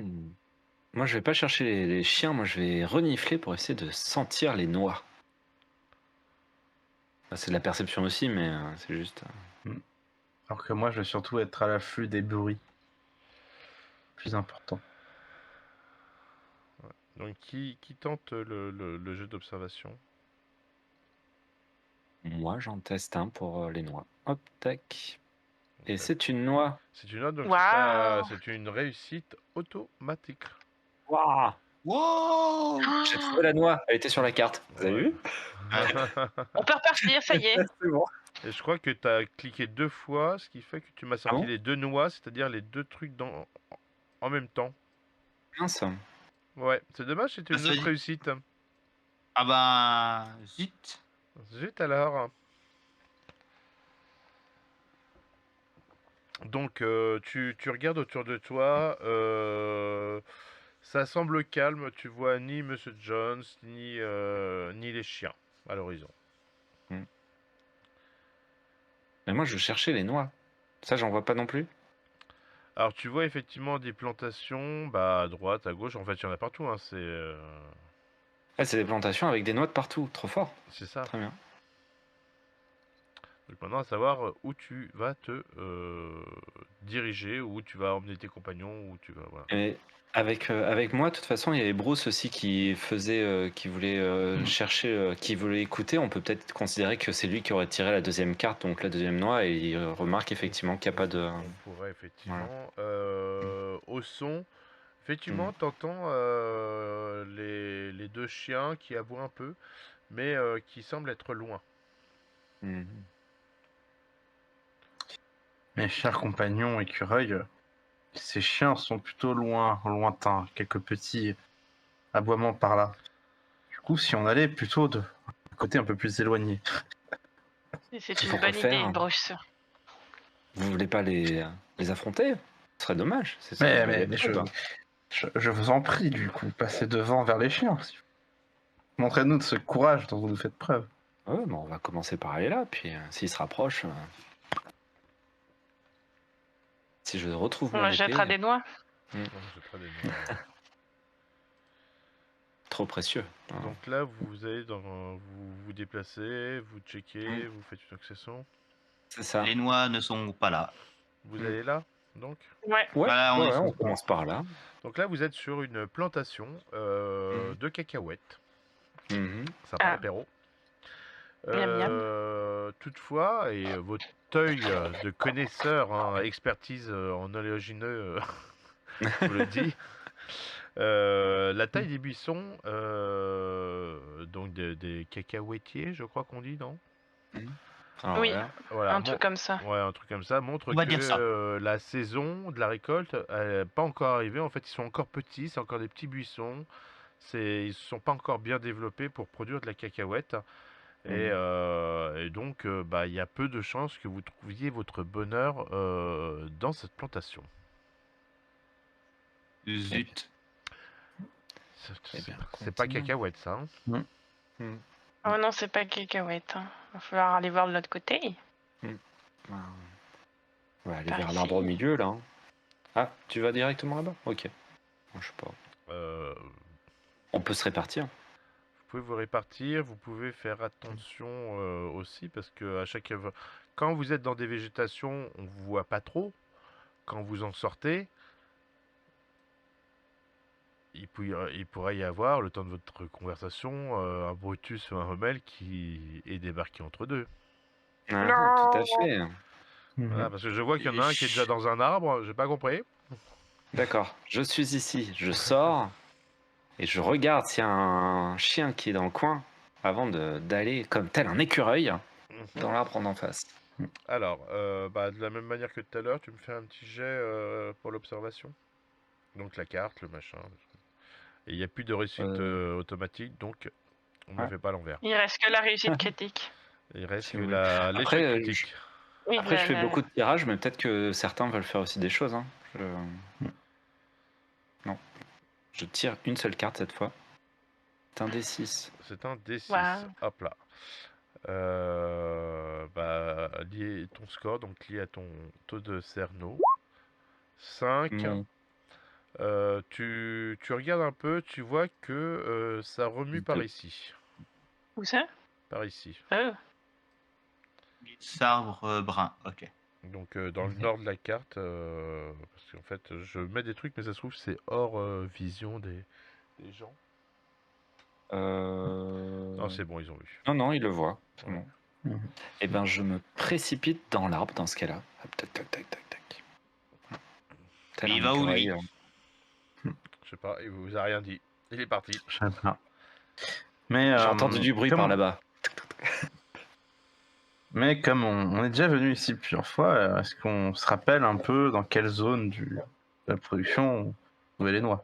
Moi, je vais pas chercher les chiens, moi, je vais renifler pour essayer de sentir les noix. Bah, c'est de la perception aussi, mais c'est juste... Alors que moi, je vais surtout être à l'affût des bruits. Plus important. Donc qui tente le jeu d'observation? Moi, j'en teste un pour les noix. Hop, tac. Et Ouais. c'est une noix. C'est une note, donc Waouh. c'est une réussite automatique. Waouh! Wow. J'ai trouvé la noix. Elle était sur la carte. Vous avez vu? On peut repartir, ça y est. C'est bon. Et je crois que tu as cliqué 2 fois, ce qui fait que tu m'as sorti bon les 2 noix, c'est-à-dire les 2 trucs en même temps. Mince. Ouais, c'est dommage, c'était Ah, une ça y autre est. réussite. Ah bah zut. Zut alors. Donc, tu regardes autour de toi. Ça semble calme. Tu vois ni Monsieur Jones, ni les chiens à l'horizon. Mais moi, je cherchais les noix. Ça, j'en vois pas non plus. Alors, tu vois effectivement des plantations, bah, à droite, à gauche. En fait, il y en a partout, hein. Ah, c'est des plantations avec des noix de partout. Trop fort. C'est ça. Très bien. Donc maintenant, à savoir où tu vas te diriger, où tu vas emmener tes compagnons, où tu vas. Voilà. Et avec moi, de toute façon, il y avait Bruce aussi qui faisait, qui voulait chercher, qui voulait écouter. On peut peut-être considérer que c'est lui qui aurait tiré la deuxième carte, donc la deuxième noix, et il remarque effectivement qu'il n'y a pas de. On pourrait effectivement. Au son, Mm. effectivement, t'entends les deux chiens qui aboient un peu, mais qui semblent être loin. Mhm. Mes chers compagnons écureuils, ces chiens sont plutôt lointains, quelques petits aboiements par là. Du coup, si on allait plutôt de côté un peu plus éloigné. Et c'est Il une faut quoi bonne faire, idée, hein. Bruce. Vous voulez pas les affronter? Ce serait dommage. C'est ça. Mais je vous en prie, du coup, passez devant vers les chiens. Montrez-nous de ce courage dont vous nous faites preuve. Ouais, on va commencer par aller là, puis s'ils se rapprochent, si je retrouve On mon leur jettera épée, des noix. Non, c'est très des noix. trop précieux. hein. Donc là, vous allez vous vous déplacez, vous checkez, vous faites une accession. C'est ça. Les noix ne sont pas là. Vous Mm. allez là, donc. Ouais. Ouais, Voilà, on est on sur- commence par là. Donc là, vous êtes sur une plantation de cacahuètes. Mhm. Ça paraît Ah. apéro. Miam, miam. Toutefois, et votre œil de connaisseur, hein, expertise en oléagineux, vous le dit, la taille des buissons, donc des cacahuétiers, je crois qu'on dit, non? Alors Oui. là, Voilà, Un truc comme ça. ouais, un truc comme ça montre On va que dire ça. la saison de la récolte n'est pas encore arrivée. En fait, ils sont encore petits, c'est encore des petits buissons. Ils ne sont pas encore bien développés pour produire de la cacahuète. Et donc, bah, il y a peu de chances que vous trouviez votre bonheur dans cette plantation. Zut. Eh bien, C'est pas continuons. cacahuète, ça. Hein. Oh non, c'est pas cacahuète. Hein. Va falloir aller voir de l'autre côté. On va aller Par vers ici. l'arbre au milieu, là. hein. Ah, tu vas directement là-bas? Ok. Bon, je sais pas. Vous On peut se répartir. pouvez vous répartir, vous pouvez faire attention aussi, parce que quand vous êtes dans des végétations, on vous voit pas trop. Quand vous en sortez, il pourrait y avoir, le temps de votre conversation, un Brutus ou un Rommel qui est débarqué entre deux. Ah, Non. tout à fait. Voilà, parce que je vois qu'il y en a un qui est déjà dans un arbre, j'ai pas compris. D'accord. Je suis ici. Je sors et je regarde s'il y a un chien qui est dans le coin avant d'aller comme tel un écureuil dans l'arbre en face. Alors, bah, de la même manière que tout à l'heure, tu me fais un petit jet pour l'observation. Donc la carte, le machin. Et il n'y a plus de réussite automatique, donc on ne me Ouais. fait pas l'envers. Il reste que la réussite critique. Il reste Si que vous voulez. l'échec Après, critique. Oui, Après, je fais beaucoup de tirages, mais peut-être que certains veulent faire aussi des choses. hein. Non. Je tire une seule carte cette fois. C'est un D6. C'est un D6. Wow. Hop là. Bah, lié ton score, donc lié à ton taux de cerno. 5. Mon- Tu regardes un peu, tu vois que ça remue par Deux. ici. Où ça? Par ici. Oh. Les arbres bruns, ok. Donc dans le nord de la carte, parce qu'en fait je mets des trucs mais ça se trouve c'est hors vision des gens. Non c'est bon, ils ont vu. Non, il le voit. C'est Ouais. bon. Mhm. Eh ben, je me précipite dans l'arbre dans ce cas-là. Hop, tac, tac, tac, tac, tac. Tel Mais un il va où, écureuil, lui Je sais pas, il vous a rien dit. Il est parti. Je sais pas. Mais, J'ai entendu du bruit comme- par là-bas. Mais comme on est déjà venu ici plusieurs fois, est-ce qu'on se rappelle un peu dans quelle zone de la production on trouvait les noix?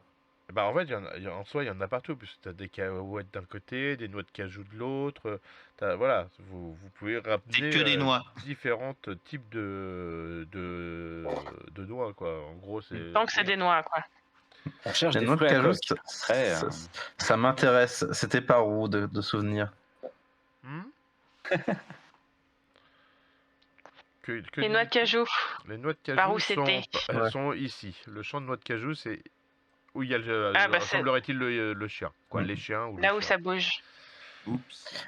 Bah, en fait, en soi, il y en a partout, puisque tu as des cacahuètes d'un côté, des noix de cajou de l'autre. Voilà, vous pouvez C'est ramener que des noix. différents types de noix, quoi. En gros, c'est. Tant que c'est des noix, quoi. On cherche Les des noix de fruits à cajou, coque. Après, ça m'intéresse. C'était par où de souvenirs? Hmm que Les noix de disais-tu? cajou, Les noix de par où cajou c'était? elles Ouais. sont ici. Le champ de noix de cajou, c'est où il y a, Ah, bah, c'est semblerait-il, le chien. Quoi, Mm. les chiens ou le là où chien. ça bouge. Oups.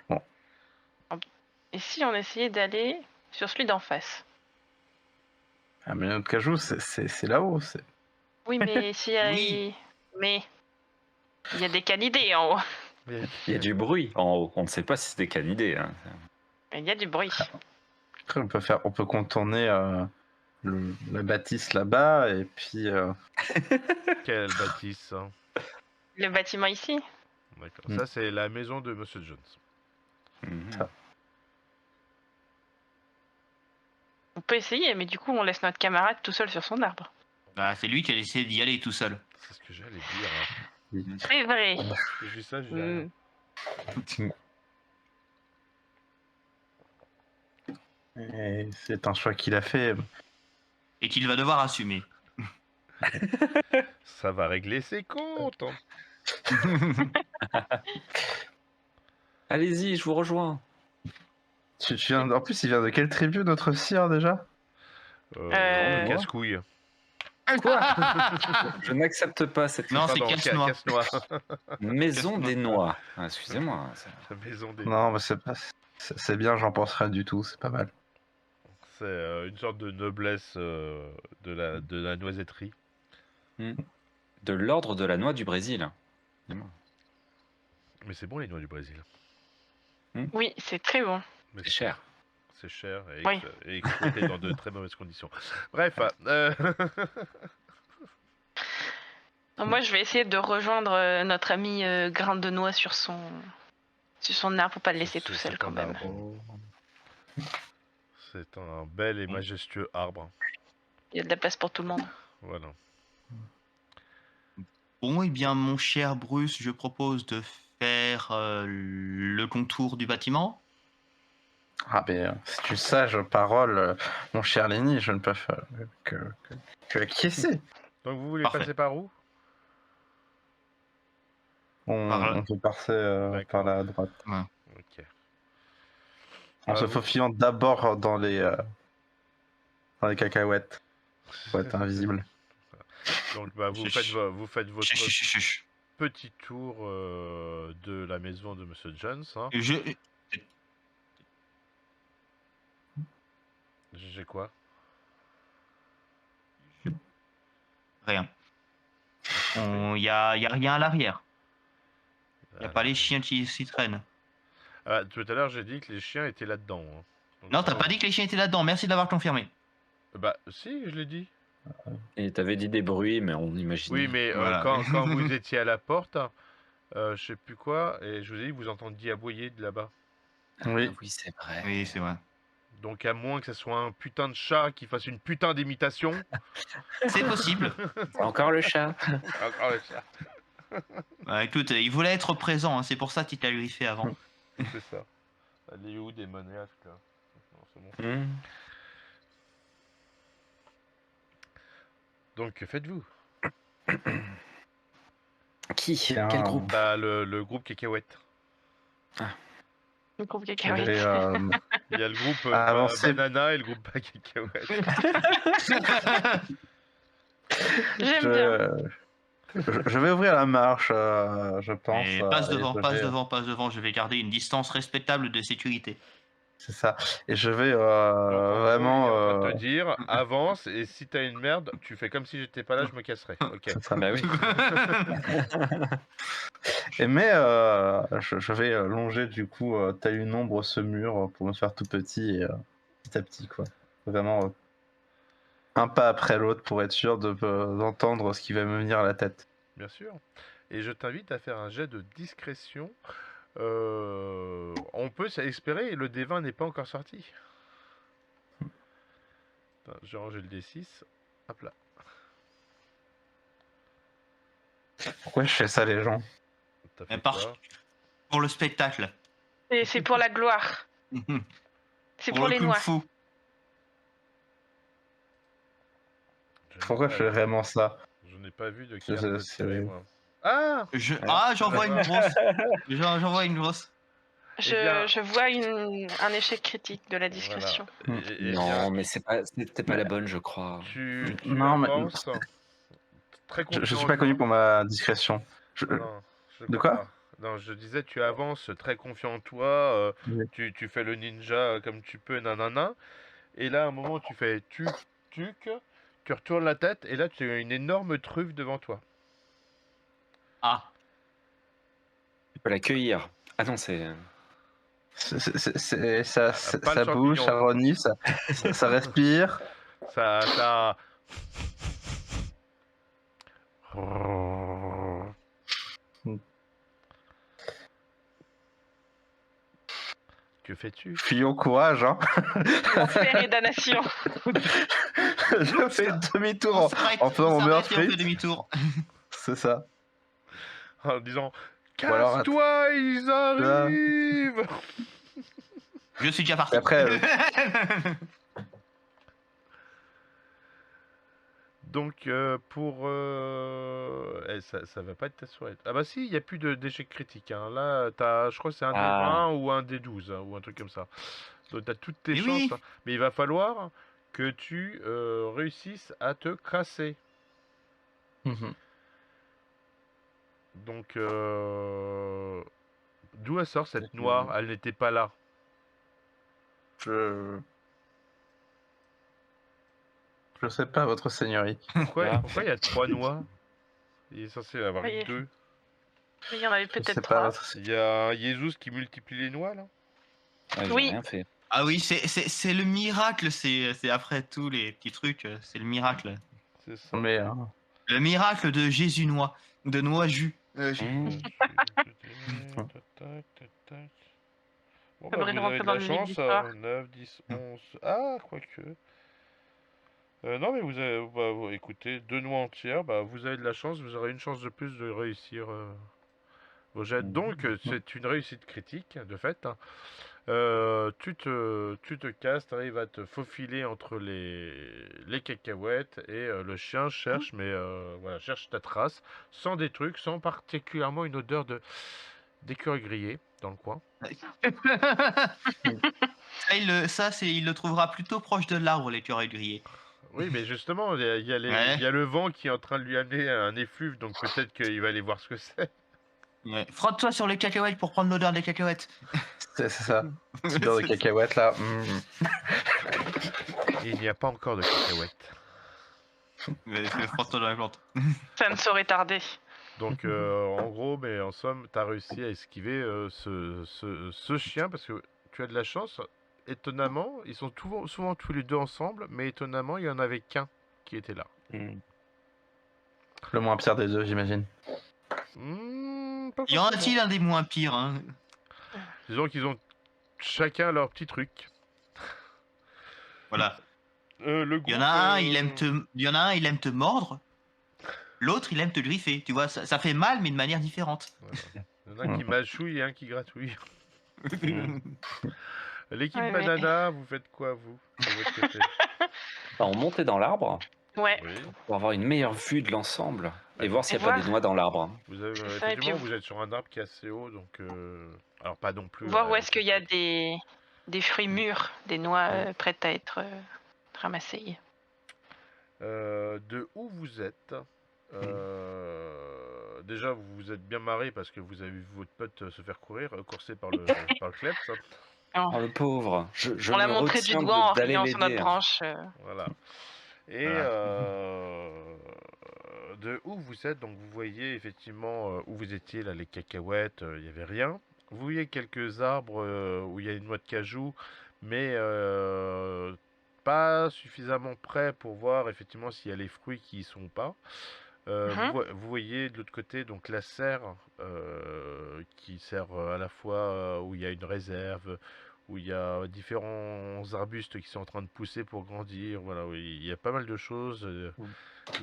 Et si on essayait d'aller sur celui d'en face? Ah, mais les noix de cajou, c'est là-haut. Oui, mais si Oui. mais il y a des canidés en haut. Mais- il y a du bruit en haut. On ne sait pas si c'est des canidés. Hein. Il y a du bruit. Après, on peut contourner la bâtisse là-bas et puis. Quelle bâtisse, hein. Le bâtiment ici? D'accord. Mm. Ça, c'est la maison de Monsieur Jones. Mhm. Ça. On peut essayer, mais du coup, on laisse notre camarade tout seul sur son arbre. Bah, c'est lui qui a essayé d'y aller tout seul. C'est ce que j'allais dire, hein. C'est vrai. J'ai vu ça, je dis rien. Mm. Et c'est un choix qu'il a fait. Et qu'il va devoir assumer. Ça va régler ses comptes, hein. Allez-y, je vous rejoins. En plus, il vient de quelle tribu, notre sire, déjà? Euh, Casse-couille. Je n'accepte pas cette Non, c'est Pardon, casse-noix. casse-noix. maison des noix. Ah, excusez-moi. La maison des. Non, mais c'est bien, j'en penserai du tout, c'est pas mal. C'est une sorte de noblesse de la noisetterie. De l'ordre de la noix du Brésil. Mais c'est bon, les noix du Brésil. oui, c'est très bon. Mais C'est cher. C'est cher Oui. et exploité dans de très mauvaises conditions. Bref, Moi, je vais essayer de rejoindre notre ami Grain de Noix sur son arbre pour pas le laisser tout C'est seul quand un même. arbre. C'est un bel et majestueux arbre. Il y a de la place pour tout le monde. Voilà. Bon, eh bien, mon cher Bruce, je propose de faire le contour du bâtiment. Ah, mais c'est une sage parole, mon cher Lenny, je ne peux faire que acquiescer. Donc vous voulez Parfait. passer par où? On peut passer D'accord. par la droite. Ok. En se vous- faufilant d'abord dans les cacahuètes, pour être invisible. Donc bah, vous Chuch. faites votre Chut, chut, chut, chut. petit tour de la maison de Monsieur Jones. Hein. J'ai quoi? Rien. Il y a rien à l'arrière. Il n'y a pas les chiens qui s'y traînent. Ah, tout à l'heure, j'ai dit que les chiens étaient là-dedans. Hein. Donc, Non, t'as pas dit que les chiens étaient là-dedans. Merci d'avoir confirmé. Bah, si, je l'ai dit. Et t'avais dit des bruits, mais on imaginait. Oui, mais Voilà. quand vous étiez à la porte, je sais plus quoi, et je vous ai dit que vous entendiez aboyer de là-bas. Oui. Oui, c'est vrai. Oui, c'est vrai. Donc, à moins que ce soit un putain de chat qui fasse une putain d'imitation. C'est possible. Encore le chat. Encore le chat. Bah, écoute, il voulait être présent. Hein, c'est pour ça qu'il t'a griffé avant. C'est ça. Elle est où des monnaies, en tout cas? Non, c'est bon. Donc, que faites-vous? Qui Tiens. Quel groupe Bah, le groupe Cacahuète. Le groupe Et, cacahuète. Il y a le groupe Avancer. Banana et le groupe Cacahuète. J'aime bien. je vais ouvrir la marche, je pense. Et passe et devant, je passe vais- devant, passe devant. Je vais garder une distance respectable de sécurité. C'est ça. Et je vais Donc, en gros, vraiment. il est en train de te dire, avance, et si t'as une merde, tu fais comme si j'étais pas là, je me casserais. Ok. c'est ça. Bah oui. Mais je vais longer du coup tel une ombre ce mur pour me faire tout petit et petit à petit quoi. Vraiment un pas après l'autre pour être sûr d'entendre ce qui va me venir à la tête. Bien sûr. Et je t'invite à faire un jet de discrétion. On peut espérer, le D20 n'est pas encore sorti. Attends, j'ai rangé le D6. Hop là. Pourquoi je fais ça, les gens? T'as Mais fait par- quoi? Pour le spectacle. Et c'est pour la gloire. C'est pour le les kung noix. fu. Je n'ai Pourquoi pas je fais vu. vraiment ça? Je n'ai pas vu de C'est- carte c'est- tirée, moi. Ah! J'en vois une grosse. J'en vois une grosse. Je, Eh bien- je vois un échec critique de la discussion. Voilà. Eh Non, bien, mais c'était pas la bonne, je crois. tu Non, mais- avances. Très Je confiant suis en pas connu toi. pour ma discrétion. Non, je De crois quoi? pas. Non, je disais, tu avances très confiant en toi. Oui. Tu fais le ninja comme tu peux, nanana. Et là, à un moment, tu fais tuc, tuc. Tu retournes la tête et là, tu as une énorme truffe devant toi. Ah. Tu peux la cueillir. Ah non, c'est. Ça, Pas le ça bouge, champignon. ça renifle, ça respire. Ça. Que fais-tu? Fuyons courage, hein. Enfer et damnation. Je fais demi-tour On s'arrête, en faisant on mon meilleur s'arrête et on fait sprint. demi-tour. C'est ça. En disant Ou alors, casse-toi, ils arrivent! Je suis déjà parti. Et après, Donc, ça va pas être ta soirée. Ah bah si, il n'y a plus d'échecs critiques. Hein. Là, je crois que c'est un Ah. D20 ou un D12, hein, ou un truc comme ça. Donc, tu as toutes tes Mais chances. oui. Hein. Mais il va falloir que tu réussisses à te crasser. mhm. Donc, d'où elle sort cette noix? Elle n'était pas là. Je sais pas, votre seigneurie. Pourquoi Ah. il y a 3 noix? Il est censé y en avoir Oui. 2. Il y en avait Je sais peut-être pas, 3. votre Il y a un Jesus qui multiplie les noix, là? Ah, j'ai Oui. rien fait. Ah oui, c'est le miracle. C'est après tous les petits trucs. C'est le miracle. C'est ça. Mais Le miracle de Jésus noix. De noix jus. Mmh. Bon, Ça bah, devrait vous rentrer avez de dans la le livre chance, d'histoire. 9, 10, 11. Ah, quoique. Non, mais vous avez, écoutez, 2 noix entières, bah, vous avez de la chance, vous aurez une chance de plus de réussir vos jets. Donc, c'est une réussite critique, de fait. Hein. Tu te casses, tu arrives à te faufiler entre les cacahuètes et le chien cherche, mais voilà, cherche ta trace, sans des trucs, sans particulièrement une odeur d'écureuil grillé dans le coin. Il le trouvera plutôt proche de l'arbre, l'écureuil grillé. Oui, mais justement, il y a Ouais. il y a le vent qui est en train de lui amener un effluve, donc peut-être qu'il va aller voir ce que c'est. Ouais. Frotte-toi sur les cacahuètes pour prendre l'odeur des cacahuètes. c'est ça. Cette odeur de cacahuète là. Il n'y a pas encore de cacahuètes. Frotte-toi dans la plante. Ça ne saurait tarder. Donc, en gros, mais en somme, tu as réussi à esquiver ce chien parce que tu as de la chance. Étonnamment, ils sont souvent tous les deux ensemble, mais étonnamment, il n'y en avait qu'un qui était là. Mmh. Le moins pire des deux, j'imagine. Pas Y en forcément. a-t-il un des moins pires hein? Disons qu'ils ont chacun leur petit truc. Voilà. Le Il y en groupe, a un, il aime te mordre. L'autre, il aime te griffer. Tu vois, ça fait mal, mais de manière différente. Il y en a un qui mâchouille et un qui gratouille. L'équipe Ouais, mais- Banana, vous faites quoi, vous, de votre côté? Alors, on montait dans l'arbre Ouais. Oui. pour avoir une meilleure vue de l'ensemble et voir s'il n'y a pas voir. des noix dans l'arbre. Vous avez, C'est ça, et effectivement, puis vous êtes sur un arbre qui est assez haut, donc... alors, pas non plus... Voir où est-ce qu'il y a des fruits mûrs, des noix prêtes à être ramassées. de où vous êtes, déjà, vous vous êtes bien marré parce que vous avez vu votre pote se faire coursé par le kleps. Hein. Oh, le pauvre. Je On l'a me montré du retiens doigt en d'aller riant sur notre l'aider. branche. Voilà. Et de où vous êtes, donc vous voyez effectivement où vous étiez, là, les cacahuètes, il n'y avait rien. Vous voyez quelques arbres où il y a une noix de cajou, mais pas suffisamment près pour voir effectivement s'il y a les fruits qui y sont ou pas. Vous voyez de l'autre côté donc la serre qui sert à la fois où il y a une réserve, où il y a différents arbustes qui sont en train de pousser pour grandir. Voilà, oui, il y a pas mal de choses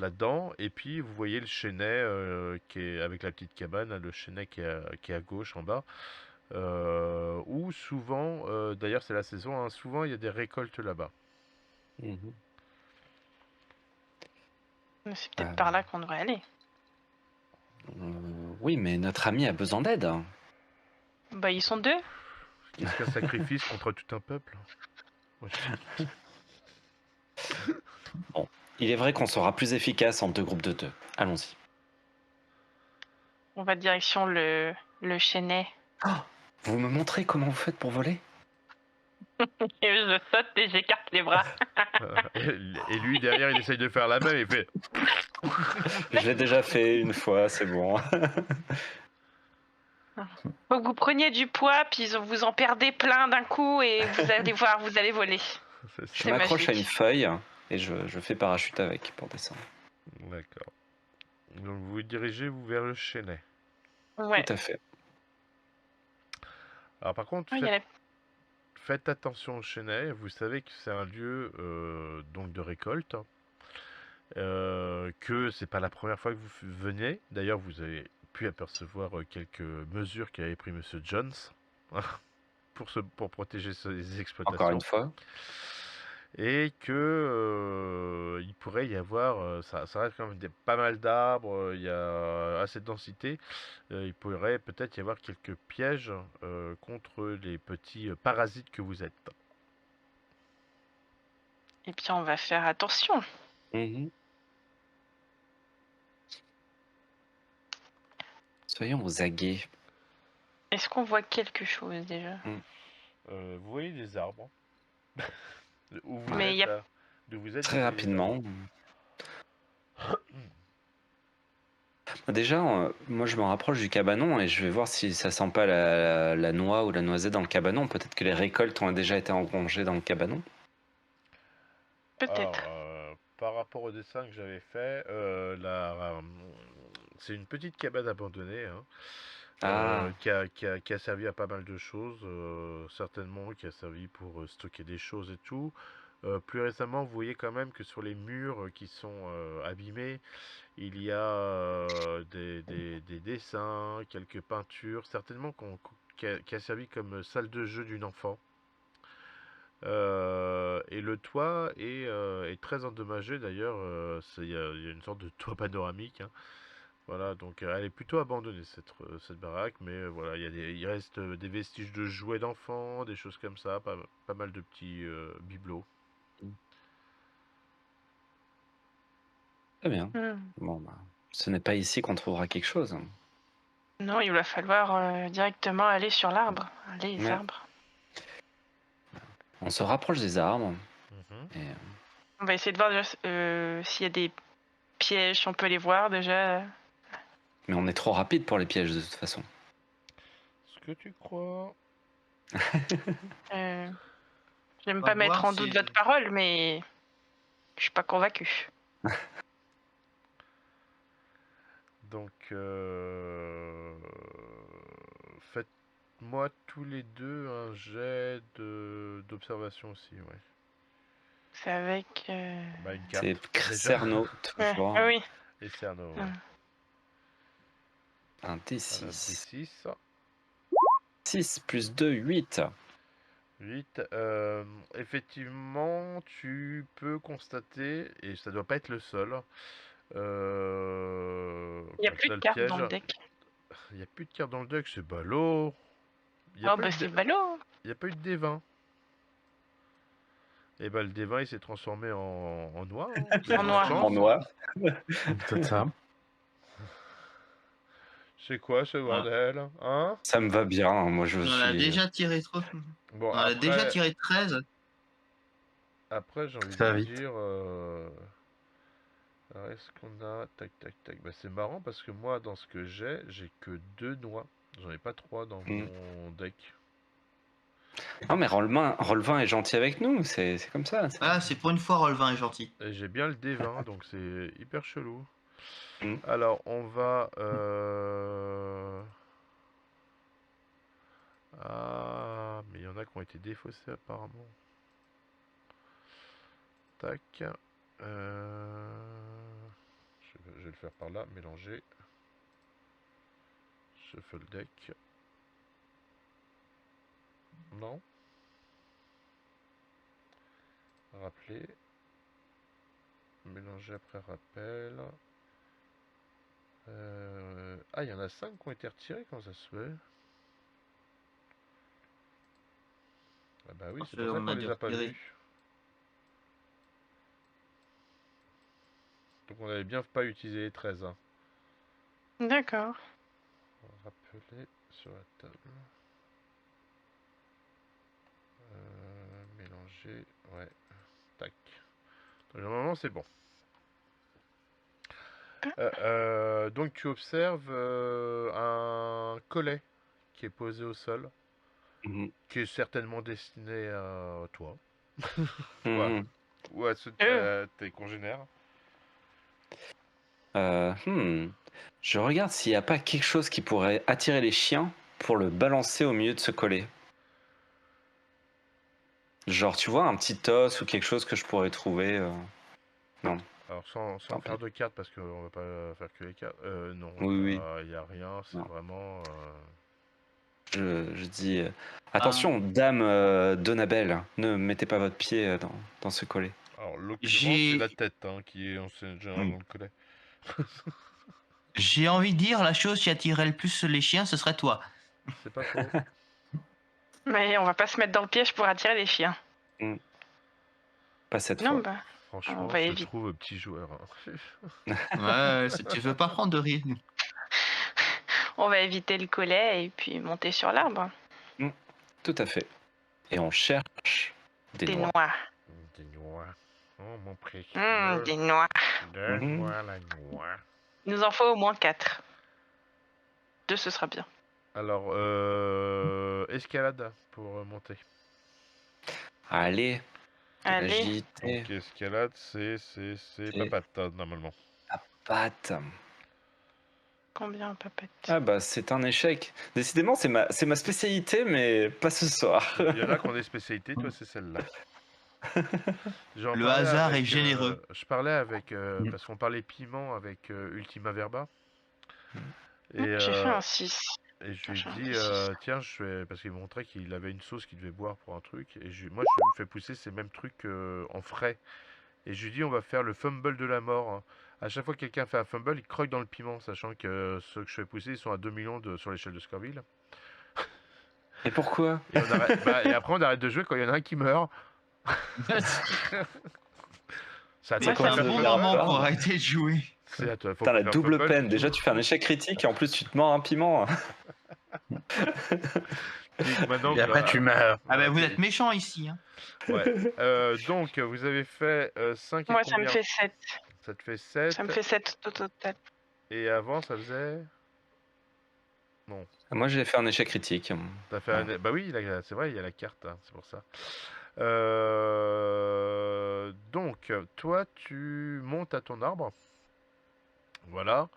là-dedans. Et puis vous voyez le chênet qui est avec la petite cabane, hein, le chênet qui est à gauche en bas. Où souvent, d'ailleurs c'est la saison, hein, souvent il y a des récoltes là-bas. Mhm. C'est peut-être Euh, par là qu'on devrait aller. oui, mais notre ami a besoin d'aide. Bah, ils sont 2. Qu'est-ce qu'un sacrifice contre tout un peuple? Moi, Bon, il est vrai qu'on sera plus efficace en 2 groupes de 2. Allons-y. On va direction le chênet. Vous me montrez comment vous faites pour voler? Et je saute et j'écarte les bras. Et lui derrière il essaye de faire la même, il fait Je l'ai déjà fait une fois, c'est bon. Faut que vous preniez du poids, puis vous en perdez plein d'un coup et vous allez voir, vous allez voler. c'est Je ça. m'accroche à magique. une feuille et je fais parachute avec pour descendre. D'accord. Donc vous dirigez vous vers le chênet. Ouais. Tout à fait. Alors par contre, Oh, il y a la- faites attention au chênet. Vous savez que c'est un lieu donc de récolte. Que c'est pas la première fois que vous venez. D'ailleurs, vous avez pu apercevoir quelques mesures qu'avait pris Monsieur Jones pour protéger les Encore exploitations. une fois. Et que il pourrait y avoir, ça reste quand même pas mal d'arbres, il y a assez de densité, il pourrait peut-être y avoir quelques pièges contre les petits parasites que vous êtes. Et puis on va faire attention. Mhm. Soyons aux aguets. Est-ce qu'on voit quelque chose déjà? Vous voyez des arbres. Où vous Mais êtes, y a- là, d'où vous êtes, Très vous voyez des arbres. rapidement. Déjà, moi je me rapproche du cabanon et je vais voir si ça sent pas la noix ou la noisette dans le cabanon. Peut-être que les récoltes ont déjà été engrangées dans le cabanon. Alors, Peut-être. par rapport au dessin que j'avais fait, c'est une petite cabane abandonnée, hein, Ah, qui a servi à pas mal de choses, certainement, qui a servi pour stocker des choses et tout. Plus récemment, vous voyez quand même que sur les murs qui sont abîmés, il y a des dessins, quelques peintures, certainement qui a servi comme salle de jeu d'une enfant. Et le toit est très endommagé d'ailleurs. Il y a une sorte de toit panoramique, hein. Voilà, donc elle est plutôt abandonnée cette baraque, mais voilà, il reste des vestiges de jouets d'enfants, des choses comme ça, pas mal de petits bibelots. très bien. Hmm. Bon, bah, ce n'est pas ici qu'on trouvera quelque chose. Non, il va falloir directement aller sur l'arbre. Les Ouais. arbres. On se rapproche des arbres. Mhm. Et, On va essayer de voir déjà, s'il y a des pièges, si on peut les voir déjà. mais on est trop rapide pour les pièges de toute façon. Ce que tu crois. Euh, J'aime On va pas mettre voir en doute si- votre parole, mais je suis pas convaincue. Donc, faites-moi tous les deux un jet d'observation aussi, ouais. C'est avec. Bah, une carte. C'est déjà. Cerno, Ouais, toujours. ah oui. Et Cerno, ouais. Hmm. Un Voilà, D6. D6. 6 plus 2, 8. 8. Effectivement, tu peux constater, et ça doit pas être le seul, Il n'y a comme plus ça, de le cartes piège. dans le deck. Il n'y a plus de cartes dans le deck, c'est ballot. Il n'y a, Oh, pas bah eu de- c'est ballot. il y a pas eu de D20. Et bah, le D20 il s'est transformé en noir. Hein. Vous avez En de la noir. chance. En noir. Peut-être ça. C'est quoi ce bordel? Hein? Ça me va bien. Moi, je On en a suis. déjà tiré trop. Bon, On a déjà tiré 13. après j'ai envie Ça de va vous vite. dire. Alors, est-ce qu'on a. Tac, tac, tac. Bah, c'est marrant parce que moi, dans ce que j'ai que 2 noix. J'en ai pas 3 dans mon deck. Non, mais Rollevin est gentil avec nous. C'est comme ça. Ah, c'est pour une fois, Rolvin est gentil. Et j'ai bien le D20, donc c'est hyper chelou. Mm. Alors, on va. Ah, mais il y en a ont été défaussés apparemment. Tac. Je vais le faire par là, mélanger. Shuffle deck. Non. Rappeler. Mélanger après rappel. Ah, il y en a 5 qui ont été retirés, comment ça se fait? Ah bah oui, c'est pour ça On qu'on a les dû a pas retirer. vus. Donc on avait bien pas utilisé les 13. Hein. D'accord. On va rappeler sur la table. Mélanger. Ouais. Tac. Donc, normalement c'est bon. Donc tu observes un collet qui est posé au sol, Mhm. qui est certainement destiné à toi. Mhm. Ou à ceux Euh. de tes congénères. Je regarde s'il n'y a pas quelque chose qui pourrait attirer les chiens pour le balancer au milieu de ce collet. Genre, tu vois, un petit os ou quelque chose que je pourrais trouver. Non, Alors sans tant faire pis. de cartes parce qu'on va pas faire que les cartes. Non, Oui, oui. il y a rien, c'est Non. vraiment... Je dis Ah. attention, dame Donabelle, ne mettez pas votre pied dans ce collet. Alors l'occurrence J'ai- c'est la tête hein, qui est en général Oui. dans le collet. J'ai envie de dire, la chose qui attirerait le plus les chiens, ce serait toi. C'est pas faux. Mais on va pas se mettre dans le piège pour attirer les chiens. Pas cette Non, fois. bah, Franchement, on va je te éviter. trouve petit joueur. Hein. Ouais, tu veux pas prendre de risque. On va éviter le collet et puis monter sur l'arbre. Tout à fait. Et on cherche des Des noix. noix. Des noix. Oh mon précieux. Des noix. Donne-moi la noix. Il nous en faut au moins 4. 2, ce sera bien. Alors, escalade pour monter. Allez, de Allez. l'agilité, Donc escalade, c'est papate normalement. la patte. Combien, papette? Ah bah c'est un échec. Décidément c'est ma spécialité mais pas ce soir. Il y en a qui ont des spécialités, toi c'est celle-là. J'en Le parlais hasard avec, est généreux. je parlais avec, parce qu'on parlait piment avec Ultima Verba. Et, J'ai fait un 6. et je lui ai J'ai un dit, D6. tiens, parce qu'il me montrait qu'il avait une sauce qu'il devait boire pour un truc. Et moi, je fais pousser ces mêmes trucs en frais. Et je lui dis, on va faire le fumble de la mort. Hein. À chaque fois que quelqu'un fait un fumble, il croque dans le piment, sachant que ceux que je fais pousser, ils sont à 2 millions sur l'échelle de Scoville. Et pourquoi? Et, et après, on arrête de jouer quand il y en a un qui meurt. Ça C'est quoi, un ça bon me moment fait pour peur. arrêter de jouer. C'est à toi. Faut Putain la faire double fumble, peine. tu Déjà joues. tu fais un échec critique et en plus tu te mords un piment. Et maintenant, Et après, tu meurs. Ah bah vous voilà, êtes méchants ici. Hein. Ouais. Donc, vous avez fait 5 et Moi, ça me combien? fait 7. Ça te fait 7. Ça me fait 7 au total. Et avant, ça faisait... Moi j'ai fait un échec critique. T'as fait un... Bah oui, c'est vrai, il y a la carte, hein, c'est pour ça. Donc, toi, tu montes à ton arbre. Voilà.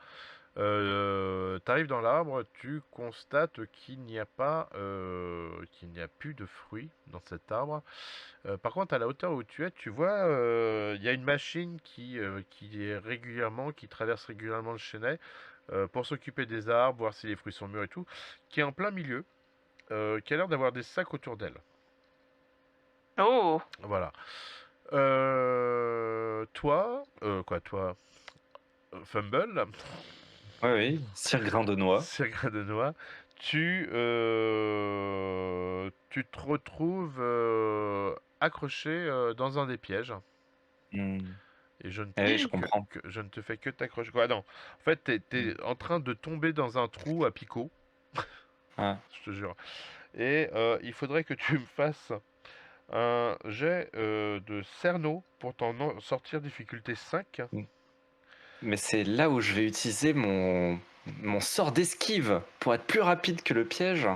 T'arrives dans l'arbre, tu constates qu'il n'y a pas, qu'il n'y a plus de fruits dans cet arbre. Par contre, à la hauteur où tu es, tu vois, il y a une machine qui traverse régulièrement le chêne pour s'occuper des arbres, voir si les fruits sont mûrs et tout, qui est en plein milieu, qui a l'air d'avoir des sacs autour d'elle. Oh, Voilà. Toi, Fumble, Oui, Sir Grain de Noix. Sir Grain de Noix, tu te retrouves accroché dans un des pièges. Et je ne te, Oui, je comprends. je ne te fais que t'accrocher. Quoi, non. En fait, t'es en train de tomber dans un trou à picot. Ah. Je te jure. Et il faudrait que tu me fasses un jet de cerneau pour t'en sortir difficulté 5. Mais c'est là où je vais utiliser mon sort d'esquive pour être plus rapide que le piège.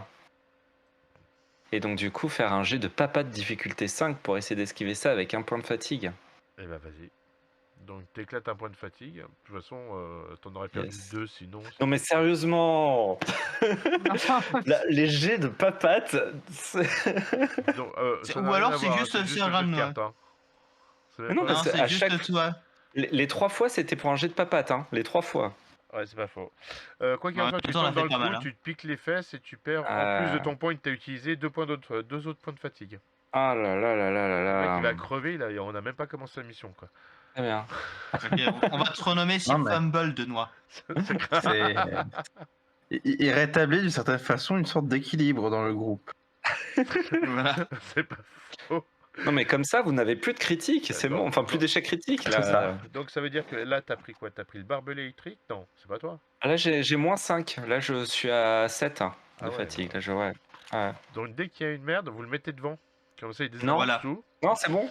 Et donc du coup faire un jet de papa de difficulté 5 pour essayer d'esquiver ça avec un point de fatigue. Et bah vas-y. Donc t'éclates un point de fatigue. De toute façon, t'en aurais perdu Yes. 2 sinon. Non mais sérieusement, les jets de papates, Donc, ça Ou n'a rien alors à c'est voir, hein, juste c'est c'est juste un le grain jeu de de noix. cartes. Hein. C'est Mais même non, pas... parce Non, que c'est à juste chaque toi. les 3 fois c'était pour un jet de papates, hein, les 3 fois. Ouais, c'est pas faux. Quoi qu'il En en même soit, tu temps, on a tombes dans fait le pas trou, mal. Hein. tu te piques les fesses et tu perds, en plus de Euh, ton point que t'as utilisé, 2 autres points de fatigue. Ah là là là là là Le mec, il va là. crever, là, et on a même pas commencé la mission, quoi. Très bien. Ok, on va te renommer Non, mais- Fumble de noix. C'est grave. C'est... il rétablit d'une certaine façon une sorte d'équilibre dans le groupe. Voilà. C'est pas faux. Non mais comme ça, vous n'avez plus de critiques, c'est Non, bon. Enfin, plus non. d'échecs critiques C'est là. ça. Donc ça veut dire que là, t'as pris quoi? T'as pris le barbelé électrique? Non, c'est pas toi. Ah, là, j'ai moins 5. Là, je suis à 7 hein, de Ah ouais, fatigue. ouais. Là, ouais. Ouais. Donc dès qu'il y a une merde, vous le mettez devant. Comme ça, il désarme Non. Voilà. tout. Non, c'est bon.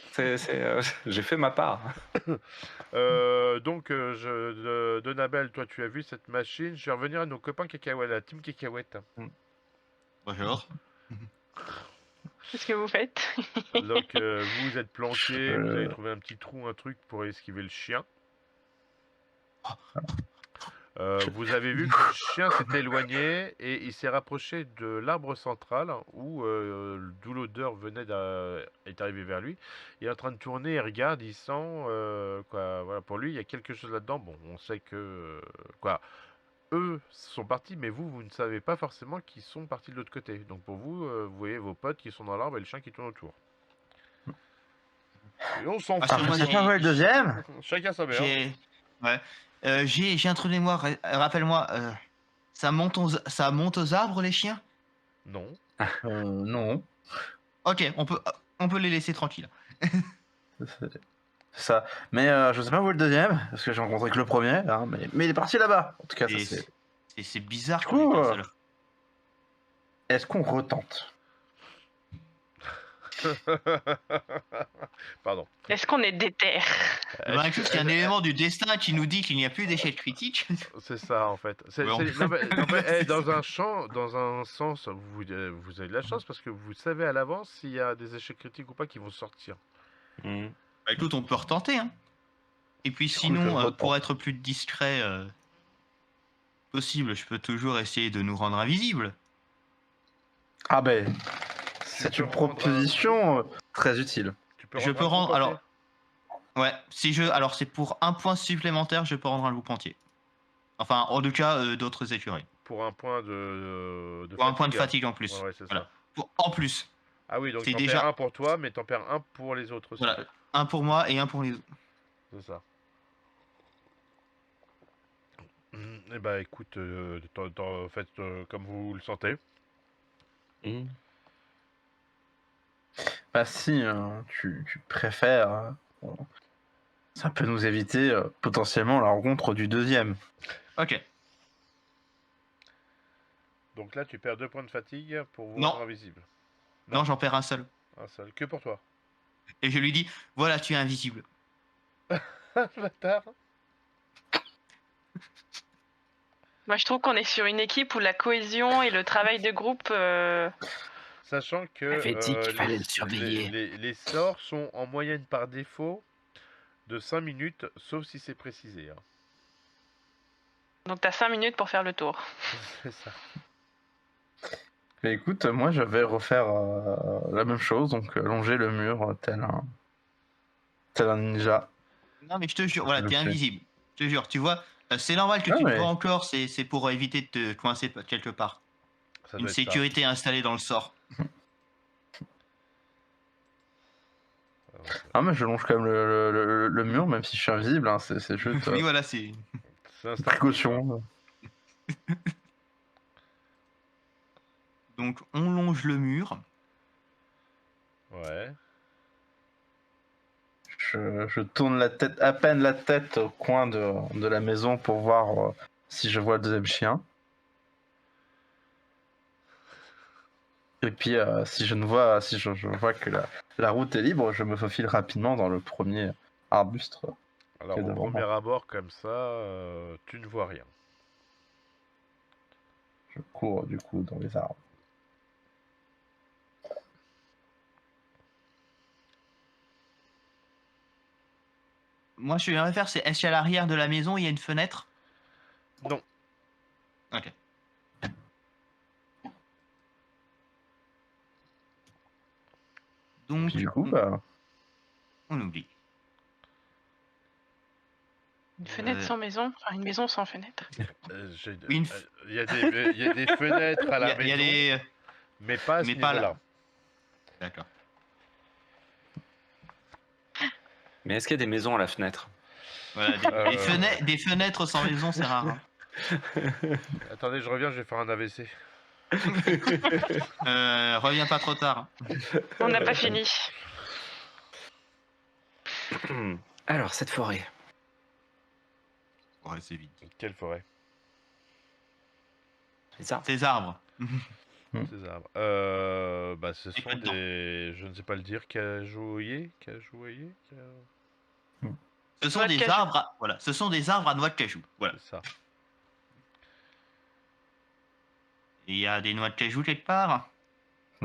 J'ai fait ma part. Donc, Donabel, toi, tu as vu cette machine. Je vais revenir à nos copains cacahuètes, la team cacahuète. Bonjour. Qu'est-ce que vous faites? Donc, vous êtes planqués, vous avez Euh. trouvé un petit trou, un truc pour esquiver le chien. Vous avez vu que le chien s'est éloigné et il s'est rapproché de l'arbre central où d'où l'odeur est arrivée vers lui. Il est en train de tourner, il regarde, il sent quoi. Voilà, pour lui, il y a quelque chose là-dedans. Bon, on sait que quoi. Eux sont partis, mais vous ne savez pas forcément qu'ils sont partis de l'autre côté. Donc pour vous, vous voyez vos potes qui sont dans l'arbre et le chien qui tourne autour. Et on s'en Ah, fout. sur moi, Je sais pas où est le deuxième. Chacun sa mère. J'ai ouais. J'ai un trou de mémoire. Rappelle-moi, ça monte aux arbres les chiens? Non. Non. Ok, on peut les laisser tranquilles. C'est ça. Mais je sais pas où est le deuxième, parce que j'ai rencontré que le premier, hein, mais il est parti là-bas. En tout cas, ça Et c'est. c'est bizarre Du qu'on ait coup, qu'un seul. Est-ce qu'on retente? Pardon. Est-ce qu'on est déter? Bah, écoute, il y a un élément du destin qui nous dit qu'il n'y a plus d'échec critique. C'est ça en fait. Ouais, Non, mais, dans un champ, dans un sens, vous avez de la chance parce que vous savez à l'avance s'il y a des échecs critiques ou pas qui vont sortir. Hmm. Bah, écoute, on peut retenter. Hein. Et puis Du coup, sinon, je retente. pour être plus discret possible, je peux toujours essayer de nous rendre invisibles. Ah ben, c'est peux une rendre proposition très utile. Tu peux Je rendre peux un rendre. coup Alors, porté ouais, alors c'est pour un point supplémentaire, je peux rendre un loup entier. Enfin, en tout cas, d'autres écureuils. pour un point de Pour un point de fatigue en plus. Ouais, ouais, c'est Voilà. ça. En plus. Ah oui, donc C'est t'en déjà- perds un pour toi, mais t'en perds un pour les autres aussi. Voilà. Un pour moi et un pour les autres. C'est ça. Eh ben écoute, faites comme vous le sentez. Hmm. Bah si tu préfères, ça peut nous éviter potentiellement la rencontre du deuxième. Ok. Donc là, tu perds 2 points de fatigue pour vous Non. rendre invisible. Non, j'en perds un seul. Un seul. Que pour toi. Et je lui dis, voilà, tu es invisible. Bâtard. Moi, je trouve qu'on est sur une équipe où la cohésion et le travail de groupe. Sachant que Avait-il qu'il fallait le surveiller. les sorts sont en moyenne par défaut de 5 minutes, sauf si c'est précisé. Hein. Donc, t'as 5 minutes pour faire le tour. C'est ça. Mais écoute, moi je vais refaire la même chose, donc longer le mur tel un ninja. Non, mais je te jure, voilà, Je t'es le fais. invisible. Je te jure, tu vois, c'est normal que Ah, tu te mais- vois encore, c'est pour éviter de te coincer quelque part. Ça Une doit être ça. sécurité installée dans le sort. Ah mais je longe quand même le mur, même si je suis invisible, hein, c'est juste Oui, voilà, c'est. C'est un start. précaution. Donc, on longe le mur. Ouais. Je tourne la tête, à peine la tête au coin de la maison pour voir si je vois le deuxième chien. Et puis si je vois que la route est libre, je me faufile rapidement dans le premier arbuste. Alors Que au devant premier abord comme ça, tu ne vois rien. Je cours du coup dans les arbres. Moi, je vais faire, c'est est-ce qu'à l'arrière de la maison, il y a une fenêtre? Non. Ok. Donc, Du coup, bah, on oublie. Une fenêtre Euh, sans maison, enfin une maison sans fenêtre. Une Il y a des fenêtres à Il y la a, il y a maison, des... mais pas à ce mais pas là. niveau-là. D'accord. Mais est-ce qu'il y a des maisons à la fenêtre? Voilà, des fenêtres sans maison, c'est rare. Hein. Attendez, je reviens, je vais faire un AVC. Reviens pas trop tard. On n'a pas fini. Alors, cette forêt. Ouais, c'est vite. Quelle forêt? Les arbres. Ces arbres. Ces arbres. Bah, ce Et sont dedans. des... Je ne sais pas le dire, cajouiers. Ce sont Noix de des cajou. arbres. Voilà, ce sont des arbres à noix de cajou. Voilà. C'est ça. Il y a des noix de cajou quelque part.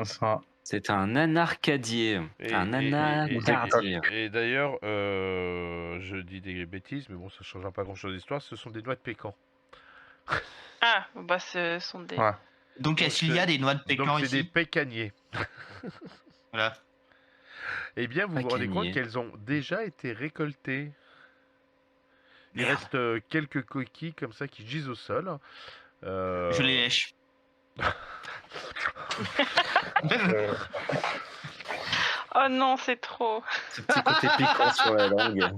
ça, C'est un anarcadier. Un anacardier. Et d'ailleurs, je dis des bêtises, mais bon, ça ne changera pas grand-chose d'histoire. Ce sont des noix de pécan. Ah, bah ce sont des. ouais. Donc, est-ce qu'il y a des noix de pécan Donc, c'est des ici? pécaniers. Voilà. Eh bien, vous vous rendez compte Pécaniers. qu'elles ont déjà été récoltées. Il Merde. reste quelques coquilles comme ça qui gisent au sol. Je les lèche. Oh non, c'est trop. Ce petit côté piquant sur la langue.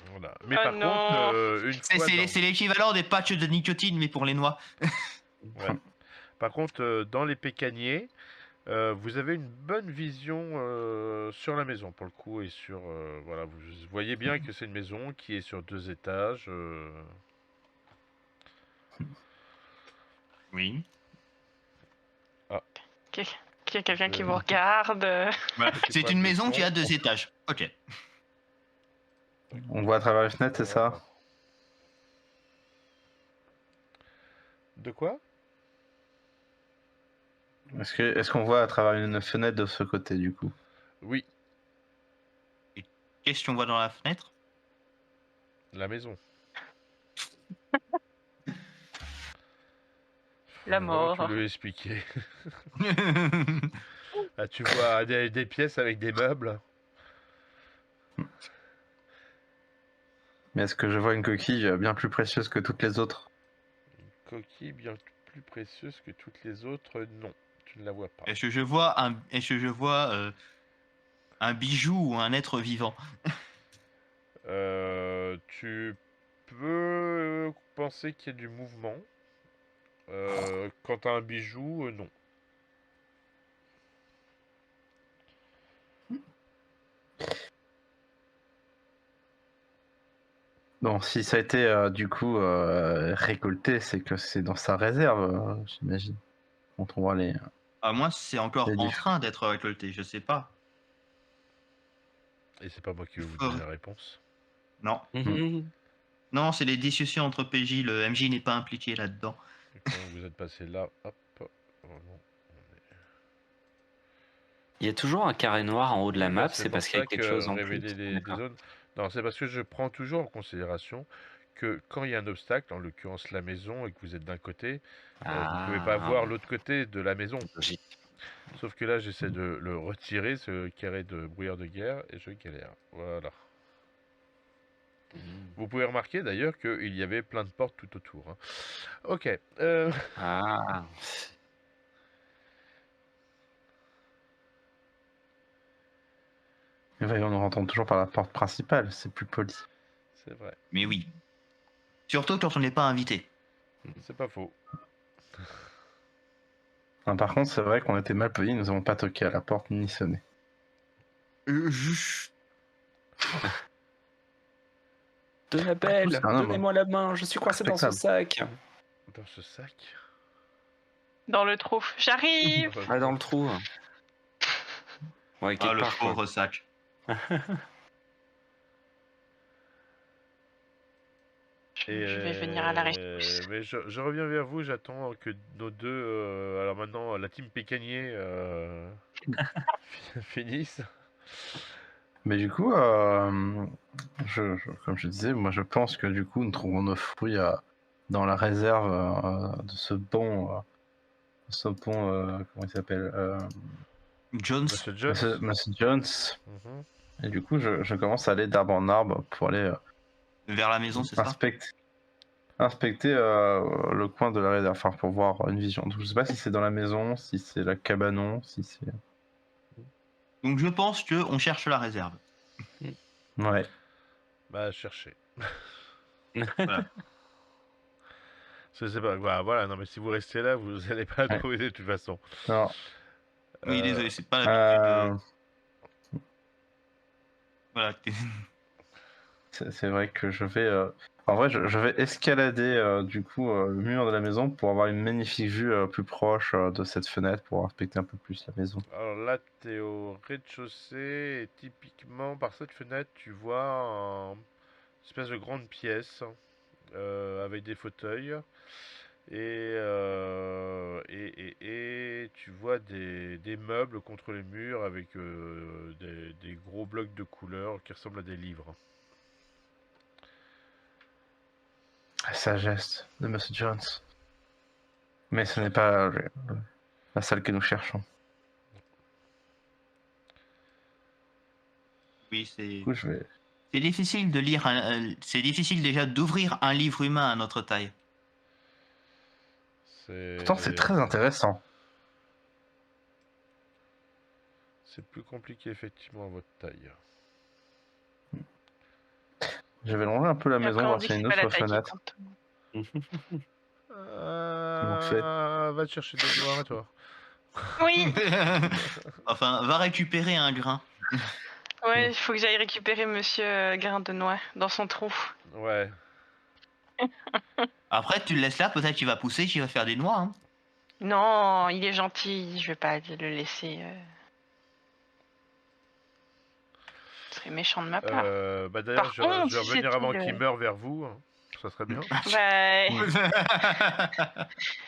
Voilà. Mais Oh par non. contre, une fois dans... C'est l'équivalent des patchs de nicotine, mais pour les noix. Ouais. Par contre, dans les pécaniers, vous avez une bonne vision sur la maison pour le coup et sur voilà, vous voyez bien que c'est une maison qui est sur 2 étages. Oui. Qu'il y a quelqu'un qui vous regarde. Voilà. C'est C'est pas une le maison son. qui a 2 étages. Ok. On voit à travers les fenêtres, c'est ça? De quoi? Est-ce qu'on voit à travers une fenêtre de ce côté, du coup? Oui, Qu'est-ce qu'on voit dans la fenêtre? la maison. La Comment mort. tu lui expliquer? Ah, tu vois des pièces avec des meubles. Mais est-ce que je vois une coquille bien plus précieuse que toutes les autres? Une coquille bien plus précieuse que toutes les autres, non, tu ne la vois pas. Est-ce que je vois un bijou ou un être vivant? Tu peux penser qu'il y a du mouvement. Quant à un bijou, non. Donc, si ça a été du coup récolté, c'est que c'est dans sa réserve, j'imagine. On trouvera les. Ah, moi, c'est encore Les en livres. train d'être récolté, je sais pas. Et c'est pas moi qui vais vous donner la réponse. Non. Non, c'est les discussions entre PJ, le MJ n'est pas impliqué là-dedans. Et quand vous êtes passé là, hop. Vraiment, Il y a toujours un carré noir en haut de la map, Là, c'est pour parce qu'il y a ça quelque que chose en révéler plus. des D'accord. zones. Non, c'est parce que je prends toujours en considération que quand il y a un obstacle, en l'occurrence la maison, et que vous êtes d'un côté, vous ne pouvez pas voir l'autre côté de la maison. Logique. Sauf que là, j'essaie de le retirer, ce carré de brouillard de guerre, et je galère. Voilà. Vous pouvez remarquer d'ailleurs qu'il y avait plein de portes tout autour. Hein. Ok. Ah. Mais voyons, on rentre toujours par la porte principale, c'est plus poli. C'est vrai. Mais oui. Surtout quand on n'est pas invité. C'est pas faux. Ah, par contre, c'est vrai qu'on était mal polis, nous n'avons pas toqué à la porte ni sonné. De la belle, c'est un homme. donnez-moi la main, je suis coincé dans ce sac. Dans ce sac. Dans le trou. J'arrive. Ah, dans le trou. Ouais, Ah, quelque le part, quoi. pauvre sac. Je vais venir à la rescousse. Mais je reviens vers vous, j'attends que nos deux, alors maintenant la team Pécanier finissent. Mais du coup, comme je disais, moi je pense que du coup nous trouverons nos fruits dans la réserve de ce bon, comment il s'appelle, Jones. Monsieur Jones. Monsieur Jones. Mhm. Et du coup, je commence à aller d'arbre en arbre pour aller Vers la maison, c'est ça? inspecter le coin de la réserve, enfin pour voir une vision. Donc, je sais pas si c'est dans la maison, si c'est la cabanon, si c'est. Donc je pense qu'on cherche la réserve. Ouais. Bah, cherchez. Voilà. Je sais pas, voilà, non mais si vous restez là, vous allez pas la Ouais. trouver de toute façon. Non. Oui, désolé, c'est pas l'habitude. Voilà. C'est vrai que je vais. En vrai, je vais escalader du coup le mur de la maison pour avoir une magnifique vue plus proche de cette fenêtre pour inspecter un peu plus la maison. Alors là, t'es au rez-de-chaussée et typiquement par cette fenêtre, tu vois une espèce de grande pièce avec des fauteuils et tu vois des meubles contre les murs avec des gros blocs de couleurs qui ressemblent à des livres. La sagesse de Monsieur Jones. Mais ce n'est pas la salle que nous cherchons. Oui, Du c'est. coup, je vais. C'est difficile de lire. C'est difficile déjà d'ouvrir un livre humain à notre taille. Pourtant, c'est très intéressant. C'est plus compliqué effectivement à votre taille. Je vais longer un peu la Et maison, après, on voir dit s'il y a que une c'est pas la autre taille qui fenêtre. compte. fait. Va te chercher des doigts, toi. Oui, Enfin, va récupérer un grain. ouais, il faut que j'aille récupérer Monsieur Grain de Noix dans son trou. Ouais. Après, tu le laisses là, peut-être qu'il va pousser, qu'il va faire des noix. Hein. Non, il est gentil, je vais pas le laisser. Ce serait méchant de ma part. Bah d'ailleurs, Par je vais contre, si revenir c'est avant tout qu'il le- meure vers vous. Ça serait bien. Bah,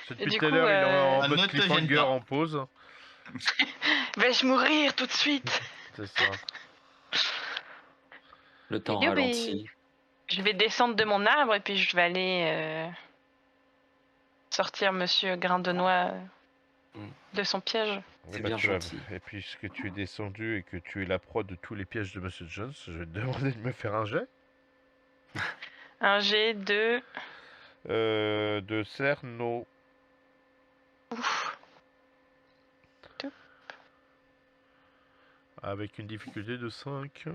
C'est Et depuis du tout à coup, l'heure, il est en ne mode te gêne cliffhanger pas. en pause. vais-je mourir tout de suite? C'est ça. Le temps Youpi. ralentit. Je vais descendre de mon arbre et puis je vais aller sortir Monsieur Grain de Noix de son piège. C'est bah, bien tu vas- gentil. Et puisque tu es descendu et que tu es la proie de tous les pièges de Monsieur Jones, je vais te demander de me faire un jet Un jet de... de Cerno. Ouf. Avec une difficulté de 5.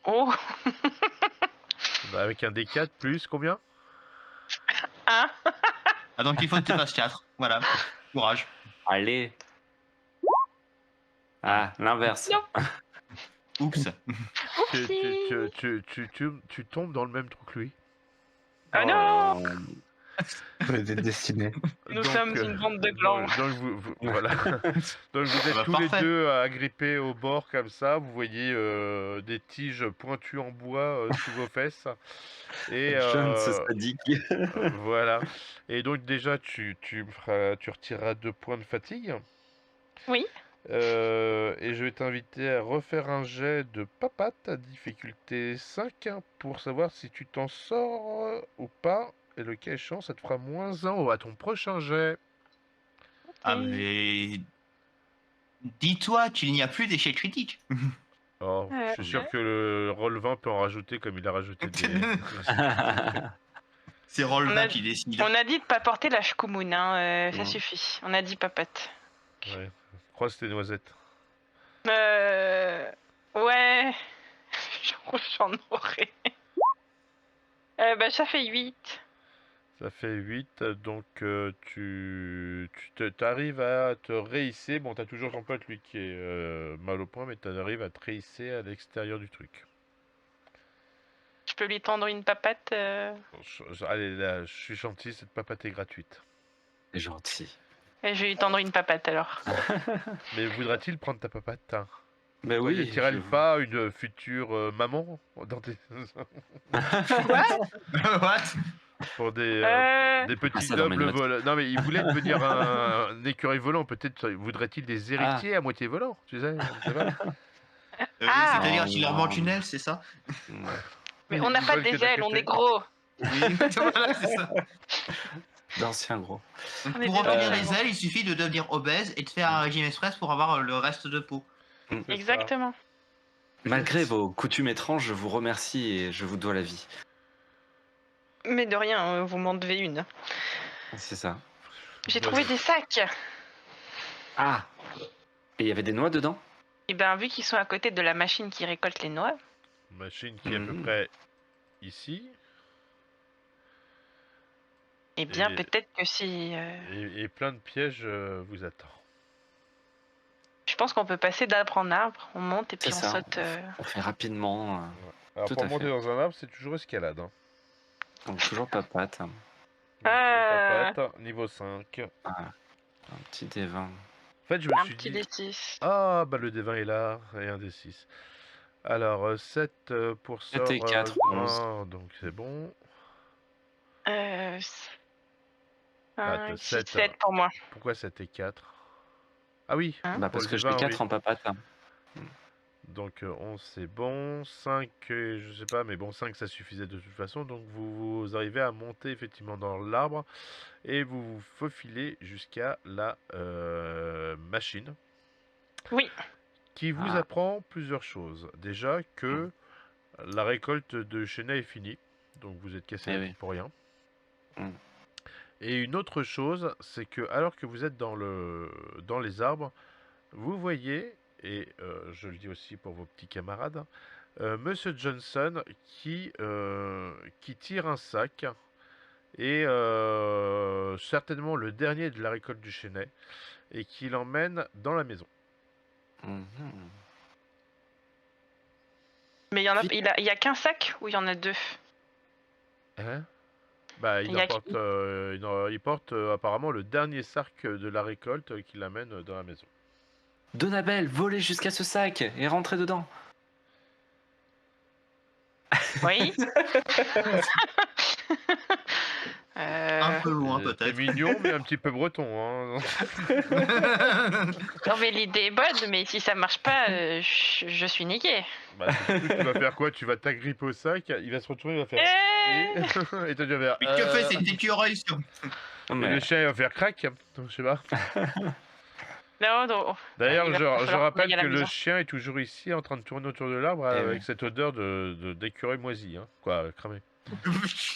Oh, Bah, avec un D4 plus combien? un. Ah, donc il faut que tu fasses 4. Voilà. Courage. Allez. Ah, l'inverse. Non. Oups. Tu tombes dans le même trou que lui. Ah non, Vous êtes destinés. nous sommes une bande de glands. Donc voilà. Donc vous êtes bah, tous les parfait. deux agrippés au bord comme ça. Vous voyez des tiges pointues en bois sous vos fesses. Et John, ce sadique. voilà. Et donc déjà tu retireras 2 points de fatigue. Oui. Et je vais t'inviter à refaire un jet de papate à difficulté 5 pour savoir si tu t'en sors ou pas. Et le cas échéant, ça te fera -1 à ton prochain jet. Ah, mais. Dis-toi qu'il n'y a plus d'échec critique. Oh, je suis sûr que le Roll20 peut en rajouter comme il a rajouté des... C'est On Roll20 a- qui décide. On a dit de pas porter la chkoumoun, hein, ça Ouais. suffit. On a dit papote. Ouais. Croise tes noisettes. Ouais. J'en aurais. Bah ça fait 8. Ça fait 8, donc t'arrives à te réhisser. Bon, t'as toujours ton pote, lui, qui est mal au point, mais t'arrives à te réhisser à l'extérieur du truc. Je peux lui tendre une papate. Allez, là, je suis gentil, cette papate est gratuite. C'est gentil. Et je vais lui tendre une papate alors. Mais voudra-t-il prendre ta papate, hein? Mais oui. Tira-t-il pas une future maman dans tes... What? pour des petits ça dans mes nobles notes. volants? Non, mais il voulait devenir un écureuil volant. Peut-être voudrait-il des héritiers à moitié volants, tu sais? Je sais pas. Ah. C'est-à-dire Non, Chillerman non. Tunnel, c'est ça? Mais Ils on n'a pas veulent que des ailes, on est t'acceptes. gros. Oui, voilà, c'est ça. D'anciens gros. Donc, On est pour des obtenir anciens les ailes, il suffit de devenir obèse et de faire un régime express pour avoir le reste de peau. C'est ça. Exactement. Malgré vos coutumes étranges, je vous remercie et je vous dois la vie. Mais de rien, vous m'en devez une. C'est ça. J'ai Vas-y. trouvé des sacs. Ah! Et il y avait des noix dedans? Et ben vu qu'ils sont à côté de la machine qui récolte les noix, Machine qui est à peu Mhm. près ici. eh bien Et- peut-être que si... Et plein de pièges vous attendent. Je pense qu'on peut passer d'arbre en arbre, on monte et puis C'est on ça. saute... On fait rapidement. Alors Tout pour à monter fait. dans un arbre, c'est toujours escalade. Hein. Donc toujours papate. Donc, Ah. papate, niveau 5. Voilà. Un petit D20. En fait, je me Un suis petit dit... D6. Ah, bah le D20 est là, et un D6. Alors, 7 pour 7 sort et 4, 11. 1, donc c'est bon. 5, Attends, 6, 7. 7 pour moi. Pourquoi 7 et 4? Ah oui, Hein? Bah pour parce le que je fais D20, 4 oui. en papate. Donc 11 c'est bon, 5 je sais pas, mais bon 5 ça suffisait de toute façon, donc vous arrivez à monter effectivement dans l'arbre et vous vous faufilez jusqu'à la machine Oui. qui vous Ah. apprend plusieurs choses. Déjà que la récolte de chenets est finie, donc vous êtes cassé Eh la oui. tête pour rien. Mm. Et une autre chose, c'est que alors que vous êtes dans les arbres, vous voyez, et je le dis aussi pour vos petits camarades, Monsieur Johnson qui tire un sac, et certainement le dernier de la récolte du chêne, et qui l'emmène dans la maison. Mhm. Mais il y a qu'un sac ou il y en a deux? Hein? Bah, Il y a il porte apparemment le dernier sac de la récolte qui l'amène dans la maison. Donabelle, volez jusqu'à ce sac et rentrez dedans. Oui. Un peu loin, T'es peut-être. mignon, mais un petit peu breton. Hein. Non mais l'idée est bonne, mais si ça marche pas, je suis niquée. Bah, surtout, tu vas faire quoi? Tu vas t'agripper au sac, il va se retourner, il va faire... Eh Et toi, tu vas faire... Mais que fait cet écureuil sur... Et Mais le chien, il va faire crac. Je sais pas. Non, non. D'ailleurs, Il va je falloir rappelle qu'on aille à que la le maison. chien est toujours ici, en train de tourner autour de l'arbre, Eh avec oui. cette odeur d'écureuil moisi. Hein. Quoi, cramé.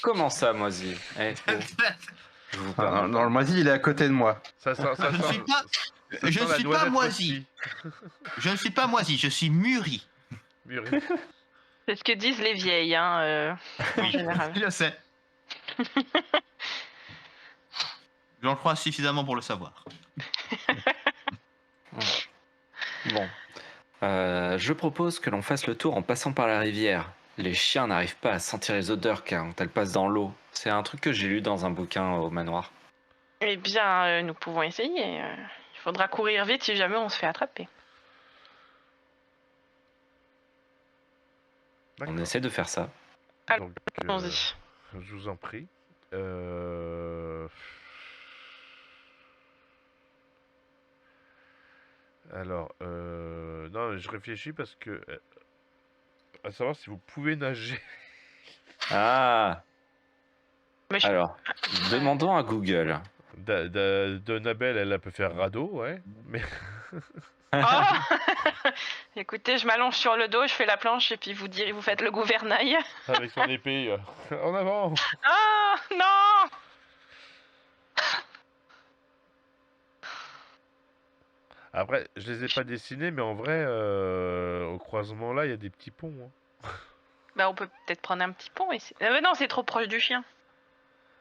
comment ça, moisi? Eh, oh, je vous Ah, parle. non, le moisi, il est à côté de moi. Ça sent, ça Je ne sent- suis pas- ça je sent ne la suis pas noisette moisi. Je ne suis pas moisi, je suis mûri. rôtie. Mûrie. C'est ce que disent les vieilles, hein, en général. Je sais. J'en crois suffisamment pour le savoir. Bon. Je propose que l'on fasse le tour en passant par la rivière. Les chiens n'arrivent pas à sentir les odeurs quand elles passent dans l'eau. C'est un truc que j'ai lu dans un bouquin au manoir. Eh bien, nous pouvons essayer. Il faudra courir vite si jamais on se fait attraper. On D'accord. essaie de faire ça. Donc, Allons-y. je vous en prie. Alors, non, je réfléchis parce que... à savoir si vous pouvez nager. Ah! Mais je- Alors, demandons à Google. Donabelle, elle peut faire radeau, ouais. Mais Oh Écoutez, je m'allonge sur le dos, je fais la planche et puis vous faites le gouvernail. avec son épée, en avant. Ah non! Après, je les ai pas dessinés, mais en vrai, au croisement là, il y a des petits ponts. Hein. Bah on peut peut-être prendre un petit pont ici. Mais non, c'est trop proche du chien.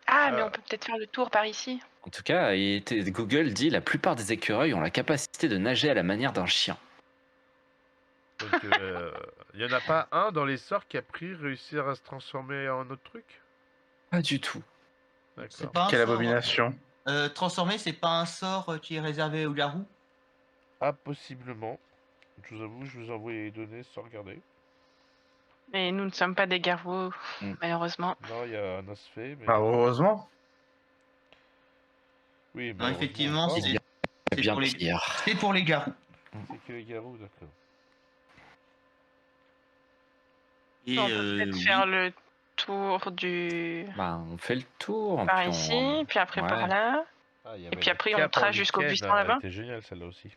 Ah, mais Ah. on peut peut-être faire le tour par ici. En tout cas, Google dit la plupart des écureuils ont la capacité de nager à la manière d'un chien. Donc, il y en a pas un dans les sorts qui a réussir à se transformer en autre truc? Pas du tout. C'est D'accord. pas un Quelle sort, abomination. transformer, c'est pas un sort qui est réservé aux garous. Ah, possiblement. Je vous avoue, je vous envoie les données sans regarder. Et nous ne sommes pas des garous, malheureusement. Non, il y a un aspect, mais... Ah, heureusement. Oui, Non, effectivement, malheureusement c'est pas. Bien pour les- pire. c'est pour les garous. C'est que les garous, d'accord. Et On peut peut-être oui. faire le tour du... Bah, on fait le tour. par puis ici, puis après par Ouais. là. Ah, il y Et avait puis la après, on cape en trace jusqu'au lichen, buisson elle là-bas. était géniale celle-là aussi.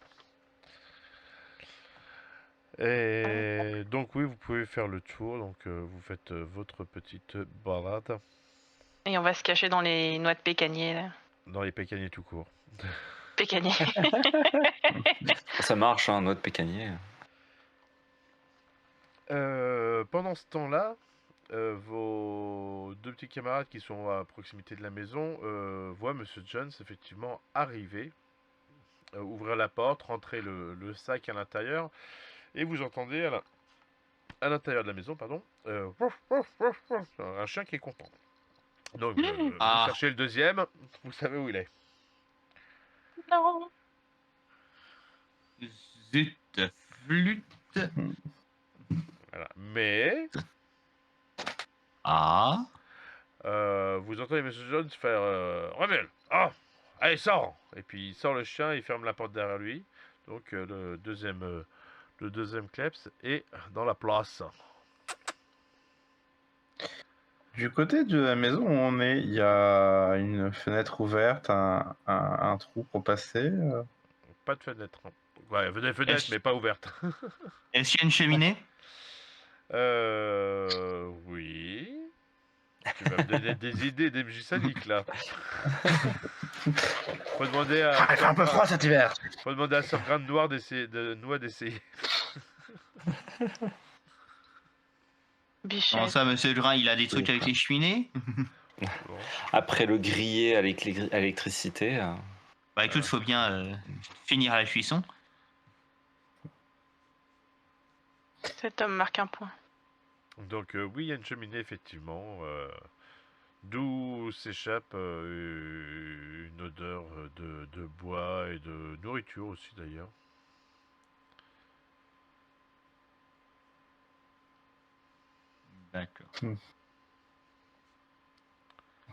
Et donc oui, vous pouvez faire le tour, donc vous faites votre petite balade Et on va se cacher dans les noix de pécanier, là. dans les pécaniers tout court. Pécanier. Ça marche, hein, noix de pécanier. Pendant ce temps-là, vos deux petits camarades qui sont à proximité de la maison voient Monsieur Jones effectivement arriver, ouvrir la porte, rentrer le sac à l'intérieur, et vous entendez à l'intérieur de la maison, pardon, un chien qui est content. Donc vous Ah. cherchez le deuxième, vous savez où il est. Non. Zut, flûte. Voilà. Mais Ah. vous entendez Monsieur Jones faire Rebelle, ah, allez sors. Et puis il sort le chien, il ferme la porte derrière lui. Donc le deuxième kleps est dans la place. Du côté de la maison où on est, il y a une fenêtre ouverte, un trou pour passer. Pas de fenêtre. Hein. Ouais, fenêtre, Est-ce- mais pas ouverte. Est-ce qu'il y a une cheminée? Oui. Tu vas me donner des idées d'MJ sadiques là. Faut demander à. Il fait un peu froid cet hiver. Faut demander à Sir Grain de Noix d'essayer. Bichette. Comment ça, monsieur Legrain, il a des trucs avec les cheminées? Bon. Après le grillé à l'électricité. Bah écoute, faut bien finir à la cuisson. Cet homme marque un point. Donc oui, il y a une cheminée effectivement, d'où s'échappe une odeur de bois et de nourriture aussi d'ailleurs. D'accord. Donc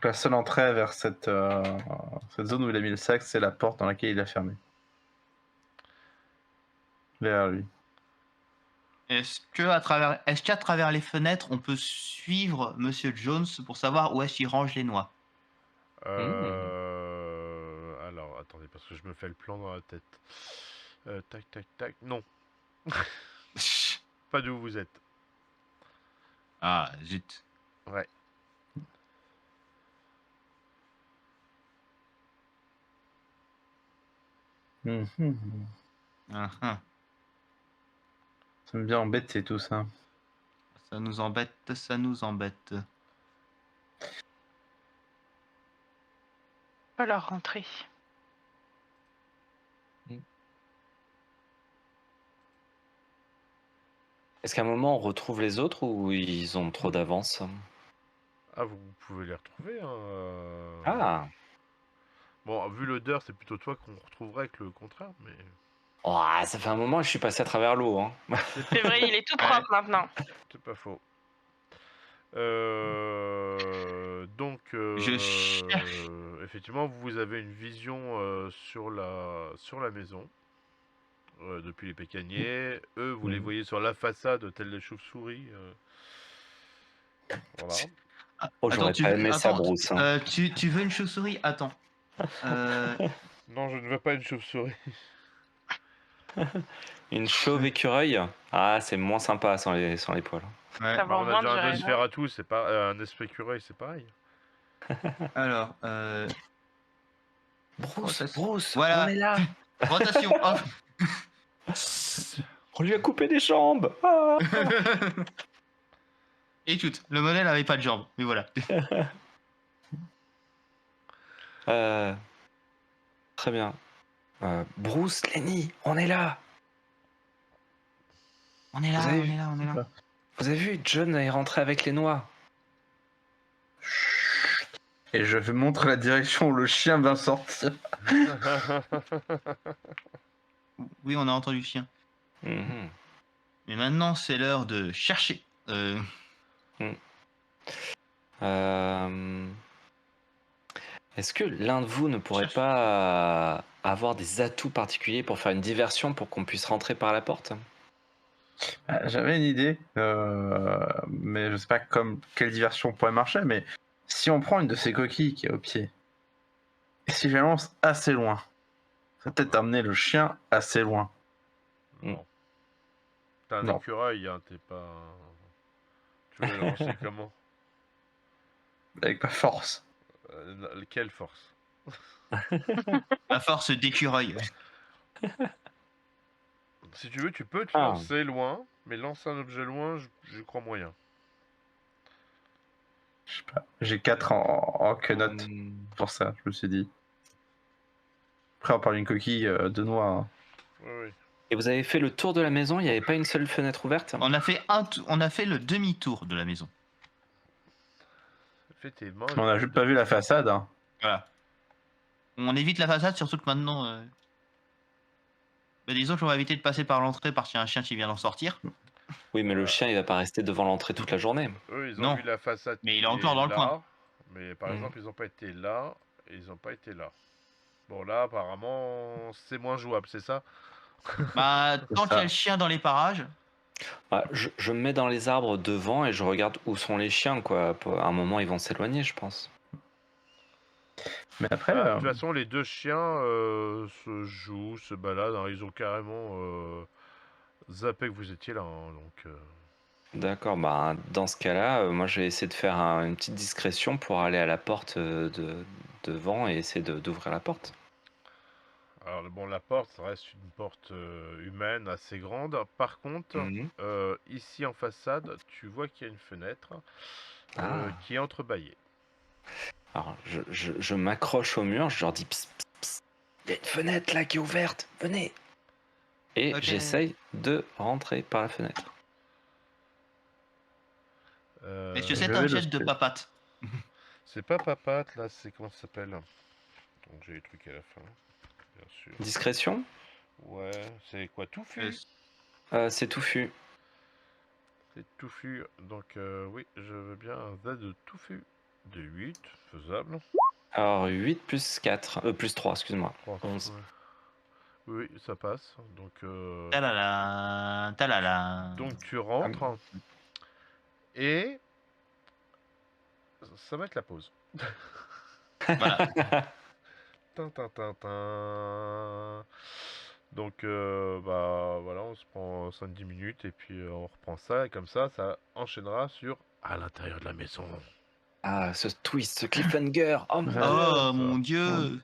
la seule entrée vers cette zone où il a mis le sac, c'est la porte dans laquelle il a fermé. Derrière lui. Est-ce qu'à travers les fenêtres, on peut suivre Monsieur Jones pour savoir où est-ce qu'il range les noix? Alors, attendez, parce que je me fais le plan dans la tête. Tac, tac, tac. Non, pas d'où vous êtes. Ah, zut. Ouais. Mhm. Ah, ah. Ça me bien embêté tout ça. Ça nous embête, ça nous embête. Pas leur rentrer. Est-ce qu'à un moment on retrouve les autres ou ils ont trop d'avance? Ah, vous pouvez les retrouver. Hein, Ah, Bon, vu l'odeur, c'est plutôt toi qu'on retrouverait que le contraire, mais. oh, ça fait un moment que je suis passé à travers l'eau. Hein. C'est vrai, il est tout propre maintenant. C'est pas faux. Donc, Je cherche. effectivement, vous avez une vision sur la maison depuis les pécaniers. Eux, vous les voyez sur la façade, tels des chauves-souris. Voilà. Oh, j'aurais Attends, pas aimé ça, attends, Bruce. Hein. tu veux une chauve-souris? Attends. Non, je ne veux pas une chauve-souris. Une chauve écureuil. Ah, c'est moins sympa sans les poils. Ouais. Ça Bah, va on a moins déjà un durer, osphère à tout, c'est pas un esprit écureuil, c'est pareil. Alors, Bruce, voilà. on est là. Rotation. Hop. On lui a coupé les jambes. Ah. Écoute, le modèle avait pas de jambes, mais voilà. Très bien. Bruce, Lenny, on est là. On est là, Vous avez on est là, on est là. Vous avez vu, John est rentré avec les noix. Et je vais montrer la direction où le chien va sortir. Oui, on a entendu le chien. Mhm. Mais maintenant, c'est l'heure de chercher. Est-ce que l'un de vous ne pourrait pas avoir des atouts particuliers pour faire une diversion pour qu'on puisse rentrer par la porte? J'avais une idée, mais je sais pas quelle diversion pourrait marcher, mais si on prend une de ces coquilles qui est au pied, et si je la lance assez loin, ça va peut-être amener le chien assez loin. Non. T'as un Non. écureuil, hein, t'es pas. Tu veux le lancer comment? Avec ma force. Quelle force? La force d'écureuil. Si tu veux, tu peux te Ah. lancer loin, mais lancer un objet loin, je crois moyen. Je sais pas. J'ai 4 en quenotte Hum, pour ça, je me suis dit. Après, on parle d'une coquille de noix. Hein. Oui, oui. Et vous avez fait le tour de la maison, il n'y avait pas une seule fenêtre ouverte? On a fait le demi-tour de la maison. Fais tes mains. On a juste pas vu la façade. Hein. Voilà. On évite la façade, surtout que maintenant. Disons qu'on va éviter de passer par l'entrée parce qu'il y a un chien qui vient d'en sortir. Oui, mais le chien, il va pas rester devant l'entrée toute la journée. Eux, ils ont Non. vu la façade. Mais il est qui encore dans le là, coin. Mais par Mhm. exemple, ils n'ont pas été là et ils n'ont pas été là. Bon, là, apparemment, c'est moins jouable, c'est ça? Bah, tant ça. qu'il y a le chien dans les parages, Ah, je me mets dans les arbres devant et je regarde où sont les chiens, quoi. À un moment, ils vont s'éloigner, je pense. Mais après, Bah, de toute façon, les deux chiens se jouent, se baladent. Hein, ils ont carrément zappé que vous étiez là. Hein, donc, D'accord, bah dans ce cas-là, moi je vais essayer de faire une petite discrétion pour aller à la porte devant et essayer d'ouvrir la porte. Alors, bon, la porte, ça reste une porte humaine assez grande. Par contre, Mhm. ici en façade, tu vois qu'il y a une fenêtre Ah. qui est entrebâillée. Alors je m'accroche au mur, je leur dis psst, psst, psst, il y a une fenêtre là qui est ouverte, venez. Et Ok. j'essaye de rentrer par la fenêtre. Monsieur, je c'est vais un le jet de suivre. papate. C'est pas papate, là, c'est comment ça s'appelle? Donc j'ai les trucs à la fin, bien sûr. Discrétion? Ouais, c'est quoi? Touffu? C'est touffu. C'est touffu. Donc oui, je veux bien un Z de touffu. De 8, faisable. Alors 8 plus 4, plus 3, excuse-moi. 3, 11. Oui, ça passe. Donc, Talala, talala. donc tu rentres. Et ça va être la pause. Voilà. Tin, tin, tin, tin. Donc bah voilà, on se prend 5-10 minutes et puis on reprend ça et comme ça enchaînera sur à l'intérieur de la maison. Ah, ce twist, ce cliffhanger. Oh mon Ouais. dieu. Oh mon dieu.